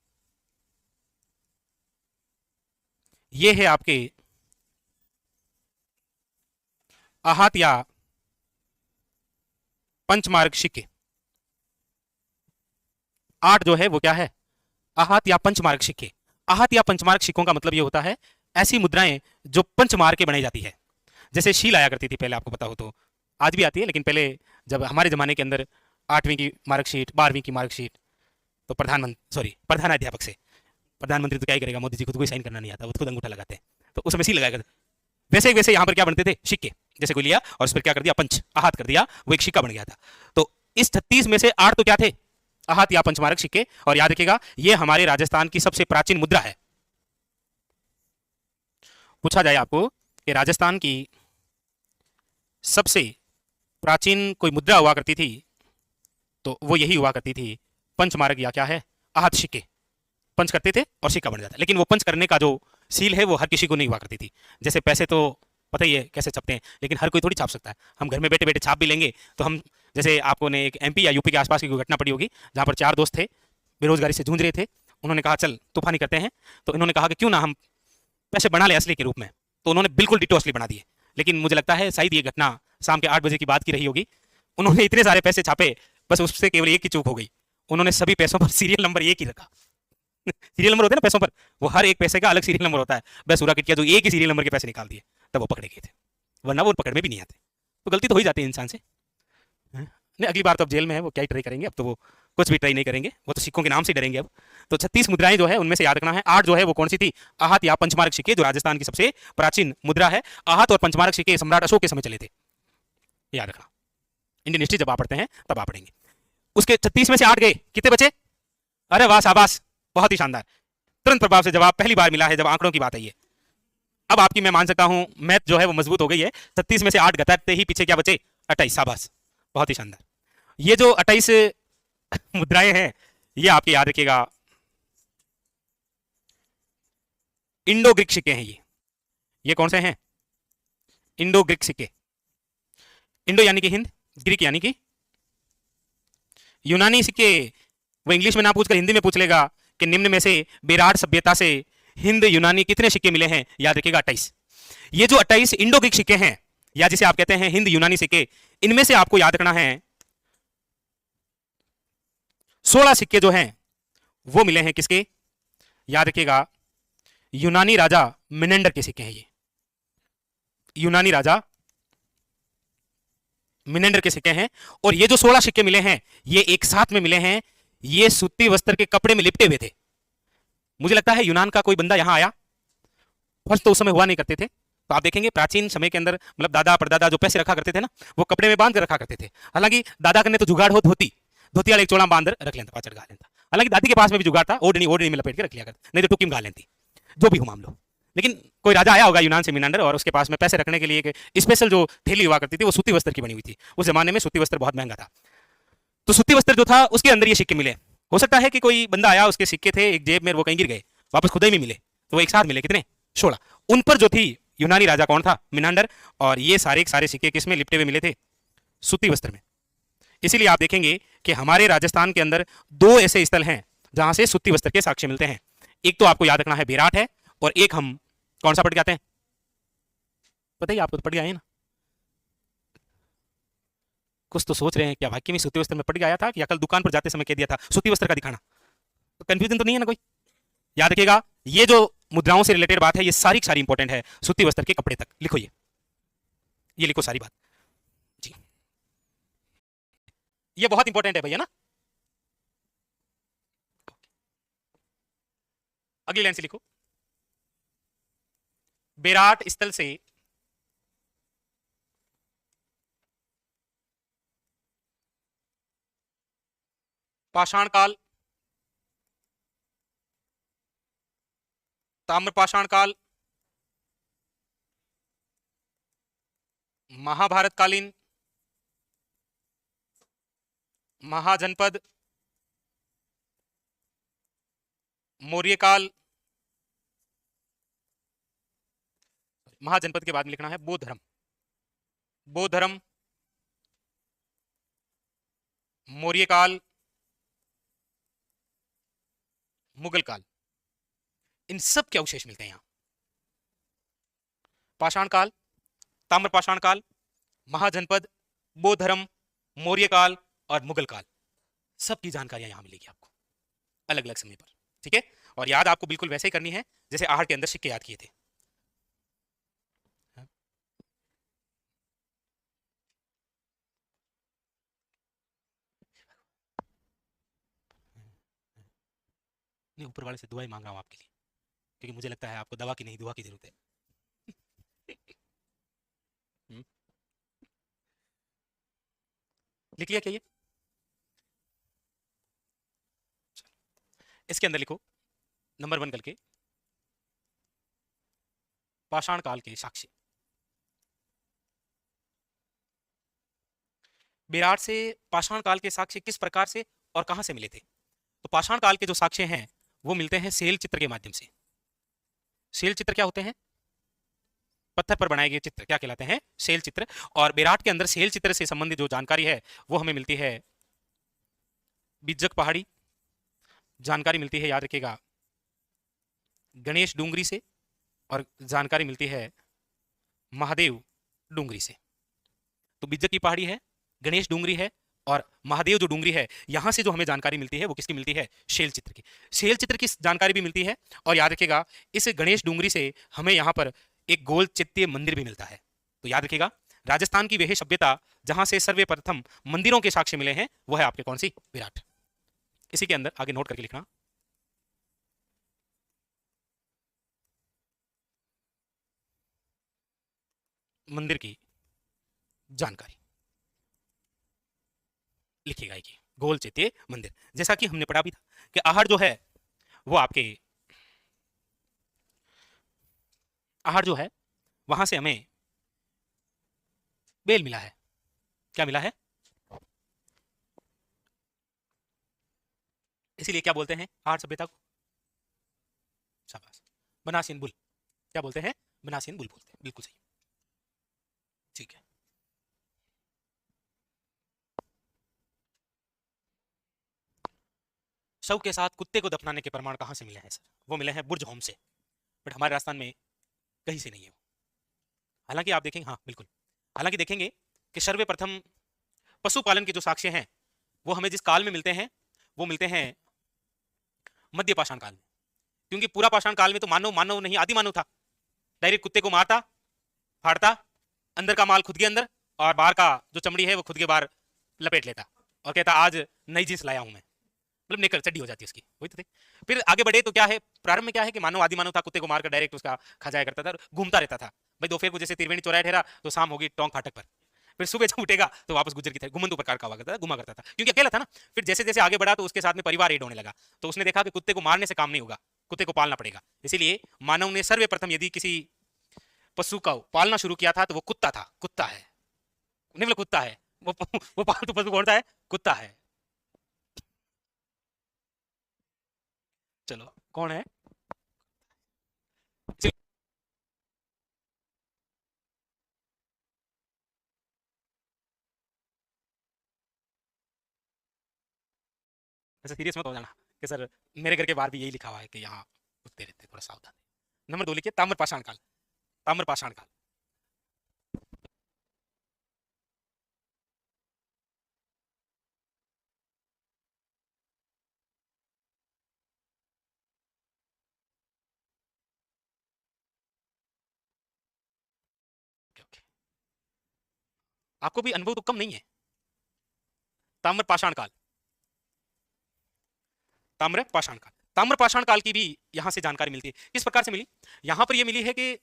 ये है आपके आहत या पंचमार्ग सिक्के। 8 जो है वो क्या है? आहत या पंचमार्ग सिक्के। आहत या पंचमार्ग सिक्कों का मतलब ये होता है ऐसी मुद्राएं जो पंचमार्ग के बनाई जाती है। जैसे शील आया करती थी पहले, आपको पता हो तो, आज भी आती है, लेकिन पहले जब हमारे जमाने के अंदर 8वीं की मार्कशीट, 12वीं की मार्कशीट, तो प्रधानाध्यापक से, प्रधानमंत्री तो क्या ही करेगा, मोदी जी खुद को साइन करना नहीं आता, वो खुद अंगूठा लगाते हैं, तो उस समय सी लगाया करते। वैसे वैसे यहाँ पर क्या बनते थे? सिक्के। जैसे कोई लिया और उस पर क्या कर दिया? पंच, आहत कर दिया, वो एक सिक्का बन गया था। तो इस 36 में से 8 तो क्या थे? आहत या पंचमार्ग सिक्के। और याद रखिएगा ये हमारे राजस्थान की सबसे प्राचीन मुद्रा है। पूछा जाए आपको कि राजस्थान की सबसे प्राचीन कोई मुद्रा हुआ करती थी, तो वो यही हुआ करती थी, पंचमार्ग या क्या है? आहत सिक्के। पंच करते थे और सिक्का बन जाता। लेकिन वो पंच करने का जो सील है वो हर किसी को नहीं हुआ करती थी। जैसे पैसे तो पता ही है कैसे छपते हैं, लेकिन हर कोई थोड़ी छाप सकता है। हम घर में बैठे बैठे छाप भी लेंगे तो हम, जैसे आपको ने एक एमपी या यूपी के आसपास की कोई घटना पड़ी होगी जहाँ पर 4 दोस्त थे, बेरोजगारी से जूझ रहे थे। उन्होंने कहा चल तूफानी करते हैं, तो इन्होंने कहा कि क्यों ना हम पैसे बना ले असली के रूप में। तो उन्होंने बिल्कुल डिटो असली बना दिए। लेकिन मुझे लगता है शायद ये घटना शाम के 8 बजे की बात की रही होगी। उन्होंने इतने सारे पैसे छापे, बस उससे केवल एक ही चूक हो गई, उन्होंने सभी पैसों पर सीरियल नंबर एक ही रखा। सीरियल नंबर होते हैं ना पैसों पर, वो हर एक पैसे का अलग सीरियल नंबर होता है। बस पूरा किट किया, जो एक ही सीरियल नंबर के पैसे निकाल दिए, तब वो पकड़े गए थे, वरना वो पकड़ में भी नहीं आते। तो गलती तो हो ही जाती है इंसान से। नहीं, अगली बार तो अब जेल में है, वो क्या ही ट्राई करेंगे, अब तो वो कुछ भी ट्राई नहीं करेंगे, वो तो सिक्कों के नाम से डरेंगे अब। तो 36 मुद्राएं जो है उनमें से याद रखना है 8 जो है वो कौन सी थी? आहत या पंचमार्ग सिक्के, जो राजस्थान की सबसे प्राचीन मुद्रा है। आहत और पंचमार्ग सिक्के सम्राट अशोक के समय चले थे, याद रखना। इंडियन हिस्ट्री जब आप पढ़ते हैं तब आप पढ़ेंगे। उसके 36 में से 8 गए, कितने बचे? अरे वाह शाबाश, बहुत ही शानदार, तुरंत प्रभाव से जवाब पहली बार मिला है जब आंकड़ों की बात आई है। अब आपकी मैं मान सकता हूं मैथ जो है वो मजबूत हो गई है। 36 में से 8 घटाते ही पीछे क्या बचे? 28। शाबाश, बहुत ही शानदार। ये जो 28 मुद्राएं हैं ये आपके याद रखिएगा इंडो ग्रीक सिक्के हैं। ये कौन से हैं? इंडो ग्रीक सिक्के। इंडो यानी कि हिंद, ग्रीक यानी कि यूनानी सिक्के। वो इंग्लिश में ना पूछकर हिंदी में पूछ लेगा कि निम्न में से विराट सभ्यता से हिंद यूनानी कितने सिक्के मिले हैं? याद रखिएगा 28। ये जो 28 इंडो ग्रीक सिक्के हैं या जिसे आप कहते हैं हिंद यूनानी सिक्के, इनमें से आपको याद रखना है 16 सिक्के जो हैं वो मिले हैं किसके? याद रखिएगा यूनानी राजा मिनेंडर के सिक्के हैं। ये यूनानी राजा मिनेंडर के सिक्के हैं। और ये जो 16 सिक्के मिले हैं ये एक साथ में मिले हैं। ये सूती वस्त्र के कपड़े में लिपटे हुए थे। मुझे लगता है यूनान का कोई बंदा यहां आया, फर्स्ट तो उस समय हुआ नहीं करते थे, तो आप देखेंगे प्राचीन समय के अंदर मतलब दादा परदादा जो पैसे रखा करते थे ना वो कपड़े में बांध कर रखा करते थे। हालांकि दादा करने तो जुगाड़ हो धोती, धोती वाला एक चोला बांध रख लेता, पाचड़ गा लेता। हालांकि दादी के पास में भी जुगाड़ था, ओढ़नी ओढ़नी में लपेट के रख लिया करता, नहीं तो टुक्की में गा लेती, जो भी हो मामलो। लेकिन कोई राजा आया होगा यूनान से मिनांडर और उसके पास में पैसे रखने के लिए एक स्पेशल जो थैली हुआ करती थी वो सूती वस्त्र की बनी हुई थी। उस जमाने में सूती वस्त्र बहुत महंगा था, तो सूती वस्त्र जो था उसके अंदर ये सिक्के मिले। हो सकता है कि कोई बंदा आया, उसके सिक्के थे एक जेब में, वो कहीं गिर गए, वापस खुदाई में मिले, तो वो एक साथ मिले। कितने? 16। उन पर जो थी यूनानी राजा कौन था? मिनांडर। और ये सारे के सारे सिक्के किसमें लिपटे हुए मिले थे? सूती वस्त्र में। इसीलिए आप देखेंगे कि हमारे राजस्थान के अंदर 2 ऐसे स्थल हैं जहां से सूती वस्त्र के साक्ष्य मिलते हैं। एक तो आपको याद रखना है बेराट है, और एक हम कौन सा पढ़ के आते हैं? बताइए, आपको तो पढ़ के आए ना? कुछ तो सोच रहे हैं क्या वाक्य में सूती वस्त्र में पढ़ के आया था कि कल दुकान पर जाते समय कह दिया था सूती वस्त्र का दिखाना? तो कंफ्यूजन तो नहीं है ना कोई? याद रखिएगा ये जो मुद्राओं से रिलेटेड बात है ये सारी सारी इंपॉर्टेंट है, सूती वस्त्र के कपड़े तक लिखो। ये लिखो सारी बात जी, ये बहुत इंपॉर्टेंट है भैया ना। अगली लाइन से लिखो, बेराट स्थल से पाषाण काल, ताम्र पाषाण काल, महाभारत कालीन, महाजनपद, मौर्य काल, महाजनपद के बाद में लिखना है बौद्ध धर्म, बौद्ध धर्म, मौर्य काल, मुगल काल, इन सब के अवशेष मिलते हैं यहां। पाषाण काल, ताम्र पाषाण काल, महाजनपद, बौद्ध धर्म, मौर्य काल और मुगल काल, सबकी जानकारियां यहां मिलेगी आपको अलग अलग समय पर। ठीक है, और याद आपको बिल्कुल वैसे ही करनी है जैसे आहड़ के अंदर सिक्के याद किए थे। नहीं, ऊपर वाले से दुआई मांग रहा हूं आपके लिए, क्योंकि मुझे लगता है आपको दवा की नहीं दुआ की जरूरत है। लिख लिया क्या ये? इसके अंदर लिखो नंबर 1 करके पाषाण काल के साक्ष्य। विराट से पाषाण काल के साक्ष्य किस प्रकार से और कहां से मिले थे? तो पाषाण काल के जो साक्ष्य हैं वो मिलते हैं सेल चित्र के माध्यम से। सेल चित्र क्या होते हैं? पत्थर पर बनाए गए चित्र क्या कहलाते हैं? सेल चित्र। और विराट के अंदर सेल चित्र से संबंधित जो जानकारी है वो हमें मिलती है बिज्जक पहाड़ी, जानकारी मिलती है याद रखिएगा गणेश डूंगरी से, और जानकारी मिलती है महादेव डूंगरी से। तो बिज्जक की पहाड़ी है, गणेश डूंगरी है और महादेव जो डूंगरी है, यहां से जो हमें जानकारी मिलती है वो किसकी मिलती है? शैल चित्र की। शैल चित्र की जानकारी भी मिलती है। और याद रखिएगा इस गणेश डूंगरी से हमें यहां पर एक गोल चित्तीय मंदिर भी मिलता है। तो याद रखिएगा राजस्थान की वह सभ्यता जहां से सर्वप्रथम मंदिरों के साक्ष्य मिले हैं वो है आपके कौन सी? विराट। इसी के अंदर आगे नोट करके लिखना, मंदिर की जानकारी लिखिएगा कि गोल चित्तीय मंदिर। जैसा कि हमने पढ़ा भी था कि आहड़ जो है वो आपके आहड़ जो है वहां से हमें बेल मिला है। क्या मिला है? इसीलिए क्या बोलते हैं आहड़ सभ्यता को? शाबाश, बनासियन बुल। क्या बोलते हैं? बनासियन बुल बोलते हैं, बिल्कुल सही। ठीक है। शव के साथ कुत्ते को दफनाने के प्रमाण कहां से मिले हैं सर? वो मिले हैं बुर्ज होम से, बट हमारे राजस्थान में कहीं से नहीं है वो। हालांकि आप देखेंगे, हाँ बिल्कुल, हालांकि देखेंगे कि सर्वप्रथम पशुपालन के जो साक्ष्य हैं वो हमें जिस काल में मिलते हैं वो मिलते हैं मध्य पाषाण काल में। क्योंकि पूरा पाषाण काल में तो मानव मानव नहीं, आदि मानव था। डायरेक्ट कुत्ते को मारता, फाड़ता, अंदर का माल खुद के अंदर और बाहर का जो चमड़ी है वो खुद के बाहर लपेट लेता और कहता आज नई जींस लाया हूं मैं, मतलब नेकर चड्डी हो जाती है उसकी, वही तो थे। फिर आगे बढ़े तो क्या है, प्रारंभ में क्या है कि मानव आदि मानव था, कुत्ते को मारकर डायरेक्ट उसका खा जाया करता था और घूमता रहता था। भाई दोपहर को जैसे त्रिवेणी चौराहे ठहरा तो शाम होगी टोंक फाटक पर, फिर सुबह जब उठेगा तो वापस गुजर की तरह घुमंतू प्रकार का हुआ करता था, घुमा करता था, क्योंकि अकेला था ना। फिर जैसे जैसे आगे बढ़ा तो उसके साथ में परिवार एड होने लगा, तो उसने देखा कि कुत्ते को मारने से काम नहीं होगा, कुत्ते को पालना पड़ेगा। इसीलिए मानव ने सर्वप्रथम यदि किसी पशु का पालना शुरू किया था तो वो कुत्ता था। कुत्ता है, नहीं मतलब कुत्ता है वो पालतू पशु कौन सा है? कुत्ता है। चलो कौन है? ऐसा सीरियस मत हो जाना कि सर मेरे घर के बाहर भी यही लिखा हुआ है कि यहाँ कुत्ते रहते, थोड़ा सावधान। नंबर 2 लिखिए, ताम्र पाषाण काल। ताम्र पाषाण काल। ओके ओके, आपको भी अनुभव तो कम नहीं है। ताम्र पाषाण काल, ताम्र पाषाण काल, ताम्र पाषाण काल की भी यहां से जानकारी मिलती है। किस प्रकार से मिली? यहां पर यह मिली है कि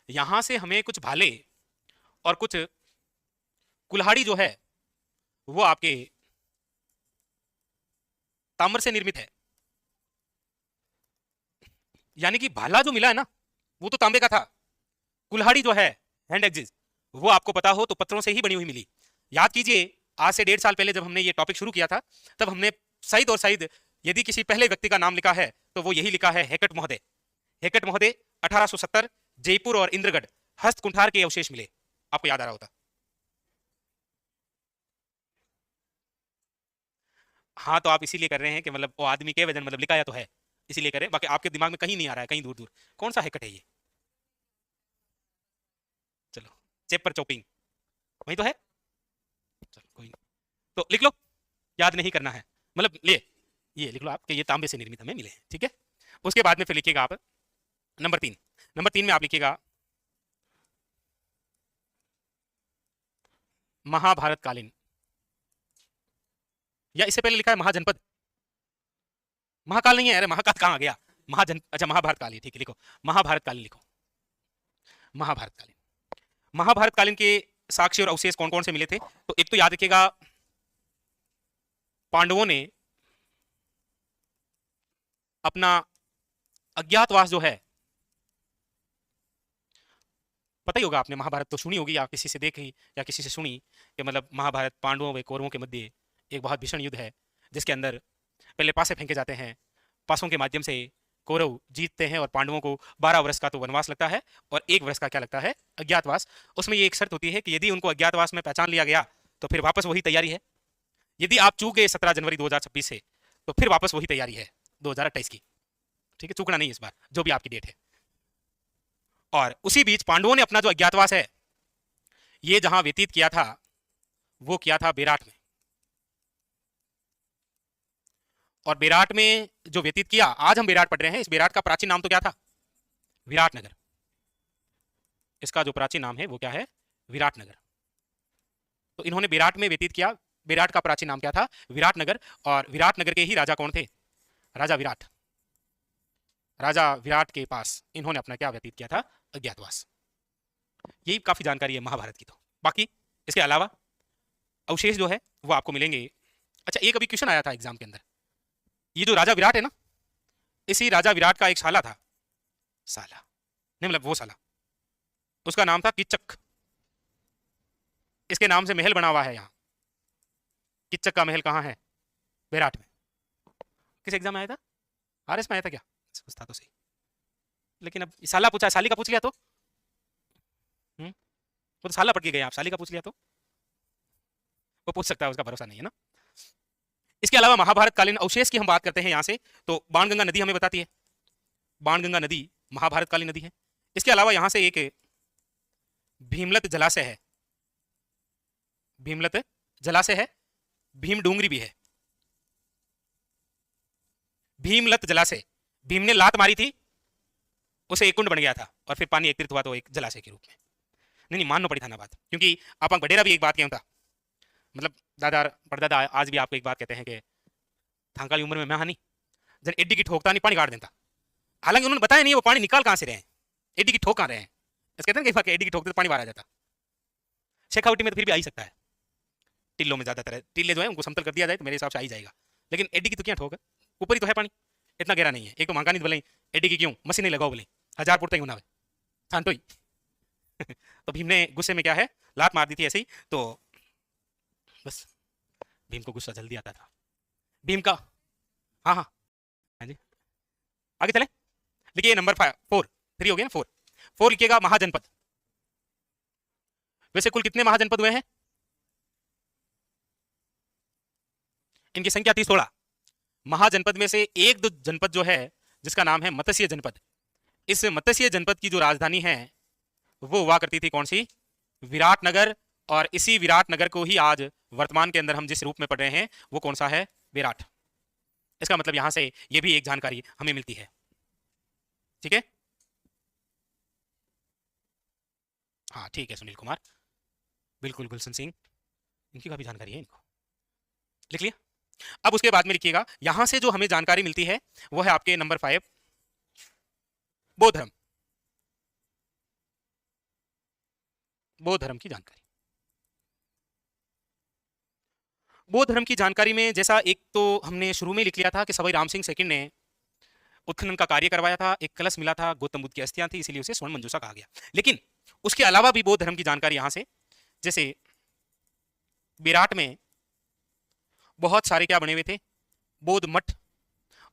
यहां से हमें कुछ भाले और कुछ कुल्हाड़ी जो है वो आपके ताम्र से निर्मित है। यानी कि भाला जो मिला है ना वो तो तांबे का था, कुल्हाड़ी जो है हैंड एक्सिस वो आपको पता हो तो पत्थरों से ही बनी हुई मिली। याद कीजिए आज से 1.5 साल पहले जब हमने ये टॉपिक शुरू किया था तब हमने सईद और सईद यदि किसी पहले व्यक्ति का नाम लिखा है तो वो यही लिखा है, हेकट महोदय। हेकट महोदय 1870 जयपुर और इंद्रगढ़ हस्त कुंठार के अवशेष मिले, आपको याद आ रहा होता। हाँ तो आप इसीलिए कर रहे हैं कि मतलब वो आदमी के वजन मतलब लिखा या तो है, इसीलिए करें, बाकी आपके दिमाग में कहीं नहीं आ रहा है, कहीं दूर दूर कौन सा हेकट है ये। चलो, चेप पर चौपिंग वही तो है। चलो कोई नहीं, तो लिख लो, याद नहीं करना है, मतलब ये लिख लो आप कि ये तांबे से निर्मित हमें मिले हैं, ठीक है। उसके बाद में फिर लिखिएगा आप नंबर 3। नंबर 3 में आप लिखिएगा महाभारत कालीन, या इससे पहले लिखा है महाजनपद। महाकाल नहीं है, अरे महाकाल कहाँ आ गया? महाजन, अच्छा महाभारत कालीन, ठीक है लिखो, महाभारत कालीन लिखो, महाभारत कालीन। महाभारत कालीन के साक्ष्य और अवशेष कौन कौन से मिले थे? तो एक तो याद रखिएगा पांडवों ने अपना अज्ञातवास जो है, पता ही होगा आपने, महाभारत तो सुनी होगी या किसी से देखी या किसी से सुनी कि मतलब महाभारत पांडवों व कौरवों के मध्य एक बहुत भीषण युद्ध है जिसके अंदर पहले पासे फेंके जाते हैं, पासों के माध्यम से कौरव जीतते हैं और पांडवों को 12 वर्ष का तो वनवास लगता है और 1 वर्ष का क्या लगता है? अज्ञातवास। उसमें ये एक शर्त होती है कि यदि उनको अज्ञातवास में पहचान लिया गया तो फिर वापस वही तैयारी है। यदि आप चूक गए 17 जनवरी 2026 से तो फिर वापस वही तैयारी है 2028 की, ठीक है, चूकना नहीं इस बार जो भी आपकी डेट है। और उसी बीच पांडवों ने अपना जो अज्ञातवास है ये जहां व्यतीत किया था वो किया था बेराट में। और बेराट में जो व्यतीत किया, आज हम बेराट पढ़ रहे हैं, इस बेराट का प्राचीन नाम तो क्या था? विराटनगर। इसका जो प्राचीन नाम है वो क्या है? विराटनगर। तो इन्होंने बेराट में व्यतीत किया। बेराट का प्राचीन नाम क्या था? विराटनगर। और विराटनगर के ही राजा कौन थे? राजा विराट। राजा विराट के पास इन्होंने अपना क्या व्यतीत किया था? अज्ञातवास। यही काफी जानकारी है महाभारत की। तो बाकी इसके अलावा अवशेष जो है वो आपको मिलेंगे। अच्छा, एक अभी क्वेश्चन आया था एग्जाम के अंदर, ये जो राजा विराट है ना, इसी राजा विराट का एक साला था, साला नहीं मतलब वो साला, उसका नाम था किचक। इसके नाम से महल बना हुआ है यहाँ। किचक का महल कहाँ है? विराट में। किस एग्जाम में आया था? आरएस में आया था क्या? था तो सही। लेकिन अब साला पूछा, साली का पूछ लिया तो वो तो साला पढ़ के गए, आप साली का पूछ लिया तो वो पूछ सकता है, उसका भरोसा नहीं है ना। इसके अलावा महाभारत कालीन अवशेष की हम बात करते हैं यहाँ से, तो बाणगंगा नदी हमें बताती है, बाणगंगा नदी महाभारत कालीन नदी है। इसके अलावा यहाँ से एक भीमलत जलाशय है, भीमलत जलाशय है, भीम डूंगरी भी है। भीमलत जलाशय, भीम ने लात मारी थी, उसे एक कुंड बन गया था और फिर पानी एकत्रित हुआ तो एक जलाशय के रूप में। नहीं नहीं मानना पड़ी था ना बात, क्योंकि आप बडेरा भी एक बात कहता, मतलब दादा परदादा आज भी आपको एक बात कहते हैं कि थांका की उम्र में मैं हानि जन एड्डी की ठोकता नहीं पानी काट देता। हालांकि उन्होंने बताया नहीं वो पानी निकाल कहां से रहे हैं, एड्डी की ठोक कहां रहे हैं। इस कहते हैं कि एड्डी की ठोकते तो पानी बाहर आ जाता। शेखावटी में तो फिर भी आ ही सकता है, टिल्लों में ज्यादातर टिल्ले जो है उनको समतल कर दिया जाए तो मेरे हिसाब से आ ही जाएगा। लेकिन एड्डी की तो क्या ठोक है, ऊपर ही तो है पानी, इतना गहरा नहीं है। एक तो महंगा नहीं बोले एड्डी की क्यों मशीन नहीं लगाओ बोले 1000 फुट तक होना शांतो ही तो भीम ने गुस्से में क्या है लात मार दी थी ऐसे ही, तो बस भीम को गुस्सा जल्दी आता था भीम का। हाँ हाँ हाँ जी, आगे चले। लिखिए नंबर 4, 3 हो गया ना, 4 लिखिएगा महाजनपद। वैसे कुल कितने महाजनपद हुए हैं? इनकी संख्या थी 16। महाजनपद में से एक दो जनपद जो है जिसका नाम है मत्स्य जनपद। इस मत्स्य जनपद की जो राजधानी है वो हुआ करती थी कौन सी? विराटनगर। और इसी विराटनगर को ही आज वर्तमान के अंदर हम जिस रूप में पढ़ रहे हैं वो कौन सा है? विराट। इसका मतलब यहां से ये भी एक जानकारी हमें मिलती है। ठीक है, हाँ ठीक है सुनील कुमार, बिल्कुल गुलशन सिंह, इनकी काफी जानकारी है, इनको लिख लिया। अब उसके बाद में लिखिएगा यहां से जो हमें जानकारी मिलती है वो है आपके नंबर 5 बौद्ध धर्म। बौद्ध धर्म की जानकारी, बौद्ध धर्म की जानकारी में जैसा एक तो हमने शुरू में लिख लिया था कि सवाई राम सिंह सेकंड ने उत्खनन का कार्य करवाया था, एक कलश मिला था, गौतम बुद्ध की अस्थियां थी, इसीलिए उसे स्वर्ण मंजूषा कहा गया। लेकिन उसके अलावा भी बौद्ध धर्म की जानकारी यहां से, जैसे विराट में बहुत सारे क्या बने हुए थे? बौद्ध मठ,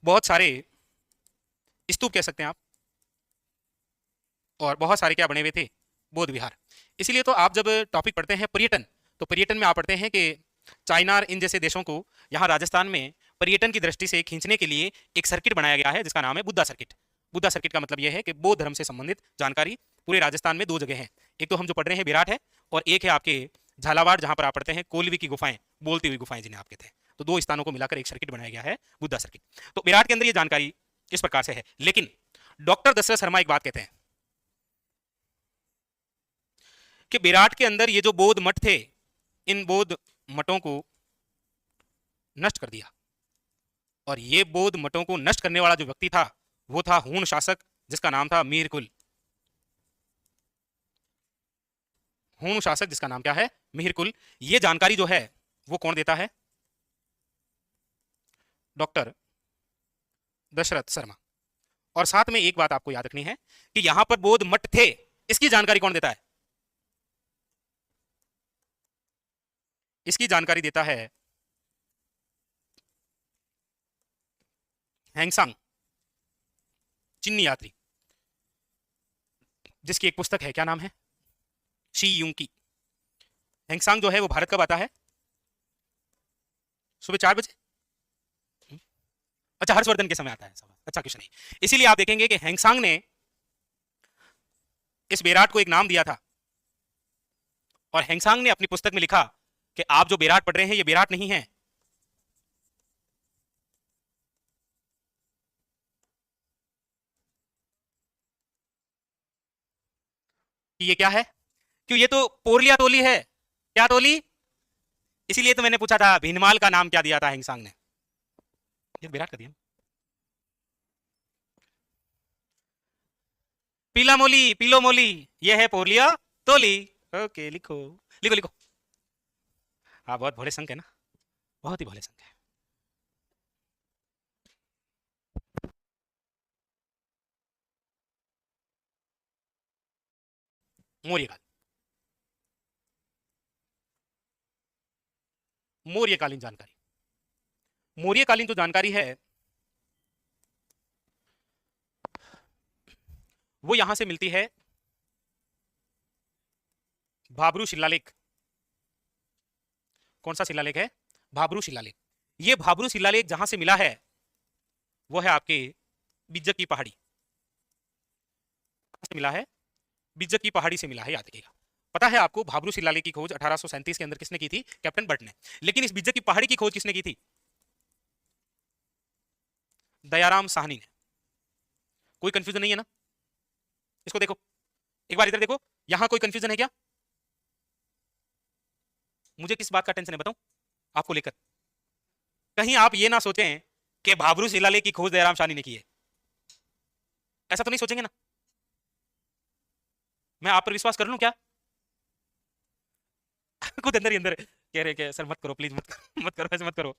बहुत सारे स्तूप कह सकते हैं आप, और बहुत सारे क्या बने हुए थे? बौद्ध विहार। इसीलिए तो आप जब टॉपिक पढ़ते हैं पर्यटन, तो पर्यटन में आप पढ़ते हैं कि चाइना और इन जैसे देशों को यहाँ राजस्थान में पर्यटन की दृष्टि से खींचने के लिए एक सर्किट बनाया गया है जिसका नाम है बुद्धा सर्किट। बुद्धा सर्किट का मतलब यह है कि बौद्ध धर्म से संबंधित जानकारी पूरे राजस्थान में 2 जगह है। एक तो हम जो पढ़ रहे हैं विराट है, और एक है आपके झालावाड़ जहां पर आप पढ़ते हैं कोलवी की गुफाएं, बोलती हुई गुफाएं जिन्हें आप कहते हैं। तो 2 स्थानों को मिलाकर एक सर्किट बनाया गया है बुद्धा सर्किट। तो विराट के अंदर ये जानकारी इस प्रकार से है। लेकिन डॉक्टर दशरथ शर्मा एक बात कहते हैं कि विराट के अंदर ये जो बौद्ध मठ थे, इन बौद्ध मठों को नष्ट कर दिया। और ये बौद्ध मठों को नष्ट करने वाला जो व्यक्ति था वो था हूण शासक जिसका नाम था मिहिरकुल। हूण शासक जिसका नाम क्या है? मिहिरकुल। ये जानकारी जो है वो कौन देता है? डॉक्टर दशरथ शर्मा। और साथ में एक बात आपको याद रखनी है कि यहां पर बौद्ध मठ थे, इसकी जानकारी कौन देता है? इसकी जानकारी देता है हैंगसांग, चीनी यात्री, जिसकी एक पुस्तक है, क्या नाम है? शी यूंग की। हैंगसांग जो है वो भारत कब आता है? सुबह 4 बजे। अच्छा, हर्षवर्धन के समय आता है। अच्छा क्वेश्चन है। इसीलिए आप देखेंगे कि हैंगसांग ने इस विराट को एक नाम दिया था, और हैंगसांग ने अपनी पुस्तक में लिखा कि आप जो विराट पढ़ रहे हैं ये विराट नहीं है, कि ये क्या है? क्यों, ये तो पोरलिया टोली है। क्या टोली? इसीलिए तो मैंने पूछा था भीनमाल का नाम क्या दिया था हैंगसांग ने, ये विराट का दिया। पीला मोली, पीलो मोली, ये है पोरलिया टोली। ओके, लिखो लिखो लिखो। हाँ, बहुत भोले संघ है ना, बहुत ही भोले संघ है। मौर्यकाल। मौर्यकालीन जानकारी, मौर्यकालीन जो जानकारी है वो यहां से मिलती है भाब्रू शिलालेख। कौन सा शिलालेख है? भाब्रू शिलालेख। ये भाब्रू शिलालेख जहां से मिला है वो है आपके बिज्जक की पहाड़ी से मिला है, बिज्जक की पहाड़ी से मिला है, याद रखिएगा। पता है आपको भाब्रू शिलालेख की खोज 1837 के अंदर किसने की थी? कैप्टन बट ने। लेकिन इस बिज्जक की पहाड़ी की खोज किसने की थी? दयाराम साहनी ने। कोई कंफ्यूजन नहीं है ना? इसको देखो, एक बार इधर देखो, यहां कोई कंफ्यूजन है क्या? मुझे किस बात का टेंशन है बताऊं आपको लेकर? कहीं आप ये ना सोचें कि भाब्रू शिलालेख की खोज दयाराम साहनी ने की है, ऐसा तो नहीं सोचेंगे ना? मैं आप पर विश्वास कर लूं क्या? खुद अंदर ही अंदर कह रहे कि सर मत करो प्लीज, मत करो, मत करो, ऐसे मत करो।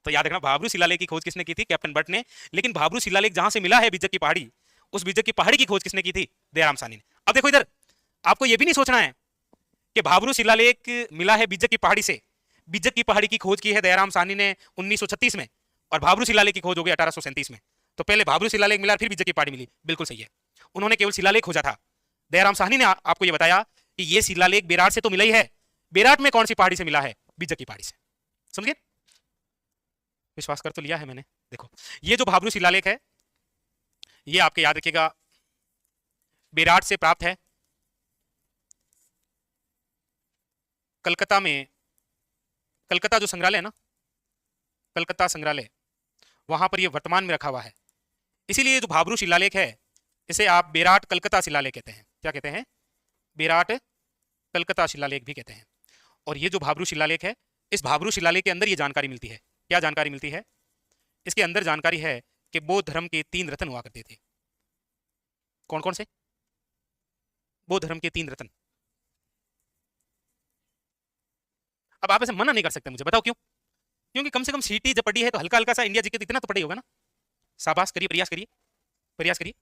तो याद रखना, भाब्रू शिलालेख की खोज किसने की थी? कैप्टन बट ने। लेकिन भाब्रू शिलालेख जहां से मिला है बिज्जक की पहाड़ी, उस बिज्जक की पहाड़ी की खोज किसने की थी? दयाराम साहनी ने। अब देखो इधर, आपको यह भी नहीं सोचना है कि भाब्रू शिलालेख मिला है बिज्जक की पहाड़ी से। बिज्जक की पहाड़ी की खोज की है दयाराम साहनी ने 1936 में, और भाब्रू शिलालेख की खोज हो गई 1837 में। तो पहले भाब्रू शिलालेख मिला, फिर बिज्जक की पहाड़ी मिली। बिल्कुल सही है, उन्होंने केवल शिलालेख खोजा था। दयाराम साहनी ने आपको यह बताया कि यह शिलालेख बेराट से तो मिला ही है, बेराट में कौन सी पहाड़ी से मिला है? बिज्जक की पहाड़ी से। समझे? विश्वास कर तो लिया है मैंने। देखो, ये जो भाब्रू शिलालेख है ये आपके याद रखिएगा बेराट से प्राप्त है। कलकत्ता में, कलकत्ता जो संग्रहालय है ना, कलकत्ता संग्रहालय, वहां पर ये वर्तमान में रखा हुआ है। इसीलिए जो भाब्रू शिलालेख है इसे आप बेराट कलकत्ता शिलालेख कहते हैं। क्या कहते हैं? बेराट कलकत्ता शिलालेख भी कहते हैं। और ये जो भाब्रू शिलालेख है, इस भाब्रू शिलालेख के अंदर ये जानकारी मिलती है। क्या जानकारी मिलती है? इसके अंदर जानकारी है कि बौद्ध धर्म के 3 रत्न हुआ करते थे। कौन कौन से? बौद्ध धर्म के 3 रत्न। अब आप ऐसे मना नहीं कर सकते मुझे, बताओ क्यों? क्योंकि कम से कम सीटी जब पड़ी है तो हल्का हल्का सा इंडिया जीके तो इतना तो पड़ी होगा ना। शाबाश, करिए, प्रयास करिए, प्रयास करिए।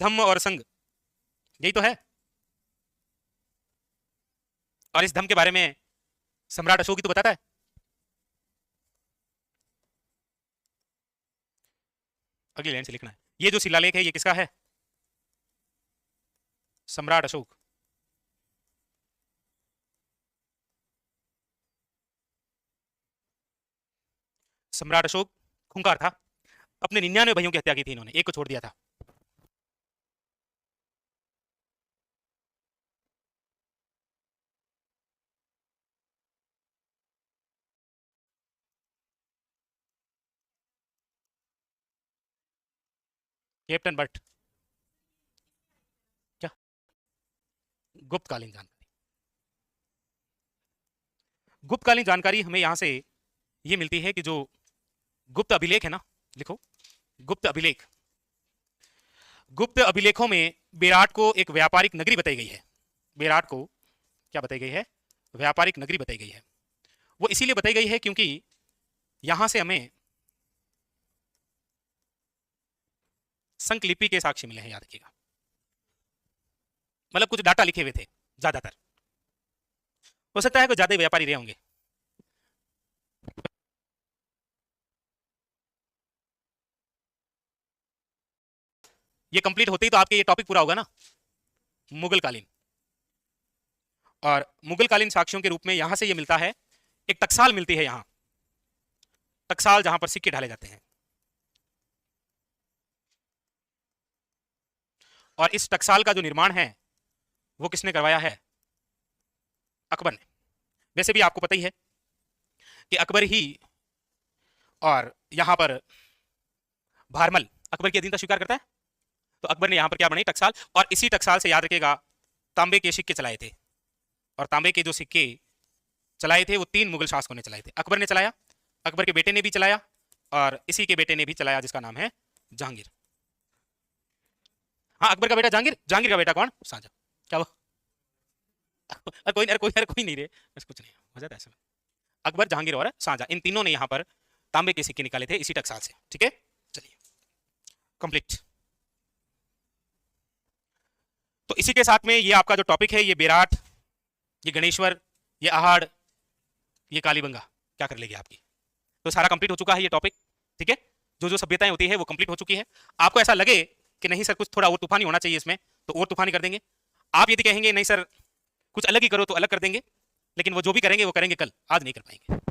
धम्म और संघ, यही तो है। और इस धम्म के बारे में सम्राट अशोक ही तो बताता है। अगली लाइन से लिखना है। ये जो शिलालेख है ये किसका है? सम्राट अशोक। सम्राट अशोक खूंखार था, अपने 99 भाइयों की हत्या की थी इन्होंने, एक को छोड़ दिया था। Captain but. क्या? गुप्तकालीन जानकारी। गुप्तकालीन जानकारी हमें यहां से ये मिलती है कि जो गुप्त अभिलेख है ना, लिखो गुप्त अभिलेख। गुप्त अभिलेखों में बेराट को एक व्यापारिक नगरी बताई गई है। बेराट को क्या बताई गई है? व्यापारिक नगरी बताई गई है। वो इसीलिए बताई गई है क्योंकि यहां से हमें संकलिपि के साक्ष्य मिले हैं, याद रखिएगा। मतलब कुछ डाटा लिखे हुए थे ज्यादातर, हो सकता है कोई ज्यादा व्यापारी रहे होंगे। ये कंप्लीट होते ही तो आपके ये टॉपिक पूरा होगा ना, मुगल कालीन। और मुगल कालीन साक्ष्यों के रूप में यहां से ये मिलता है, एक टकसाल मिलती है यहां, टकसाल जहां पर सिक्के ढाले जाते हैं। और इस टकसाल का जो निर्माण है वो किसने करवाया है? अकबर ने। वैसे भी आपको पता ही है कि अकबर ही, और यहां पर भारमल अकबर की अधीनता स्वीकार करता है। तो अकबर ने यहाँ पर क्या बनाई, टकसाल। और इसी टकसाल से याद रखिएगा तांबे के सिक्के चलाए थे, और तांबे के जो सिक्के चलाए थे वो 3 मुगल शासकों ने चलाए थे। अकबर ने चलाया, अकबर के बेटे ने भी चलाया, और इसी के बेटे ने भी चलाया जिसका नाम है जहांगीर। हाँ, अकबर का बेटा जहांगीर, जहांगीर का बेटा कौन, शाहजहां। क्या वो अरे कोई नहीं रे, बस कुछ नहीं हो जाता ऐसा। अकबर, जहांगीर और शाहजहां, इन तीनों ने यहाँ पर तांबे के सिक्के निकाले थे इसी टकसाल से। ठीक है, चलिए कंप्लीट। तो इसी के साथ में ये आपका जो टॉपिक है, ये बेराट, ये गणेश्वर, ये आहाड़, ये कालीबंगा क्या कर लेगी आपकी। तो सारा कंप्लीट हो चुका है ये टॉपिक। ठीक है, जो जो सभ्यताएं होती है वो कंप्लीट हो चुकी है। आपको ऐसा लगे कि नहीं सर कुछ थोड़ा और तूफानी होना चाहिए इसमें, तो और तूफानी कर देंगे। आप यदि कहेंगे नहीं सर कुछ अलग ही करो, तो अलग कर देंगे। लेकिन वो जो भी करेंगे वो करेंगे कल, आज नहीं कर पाएंगे।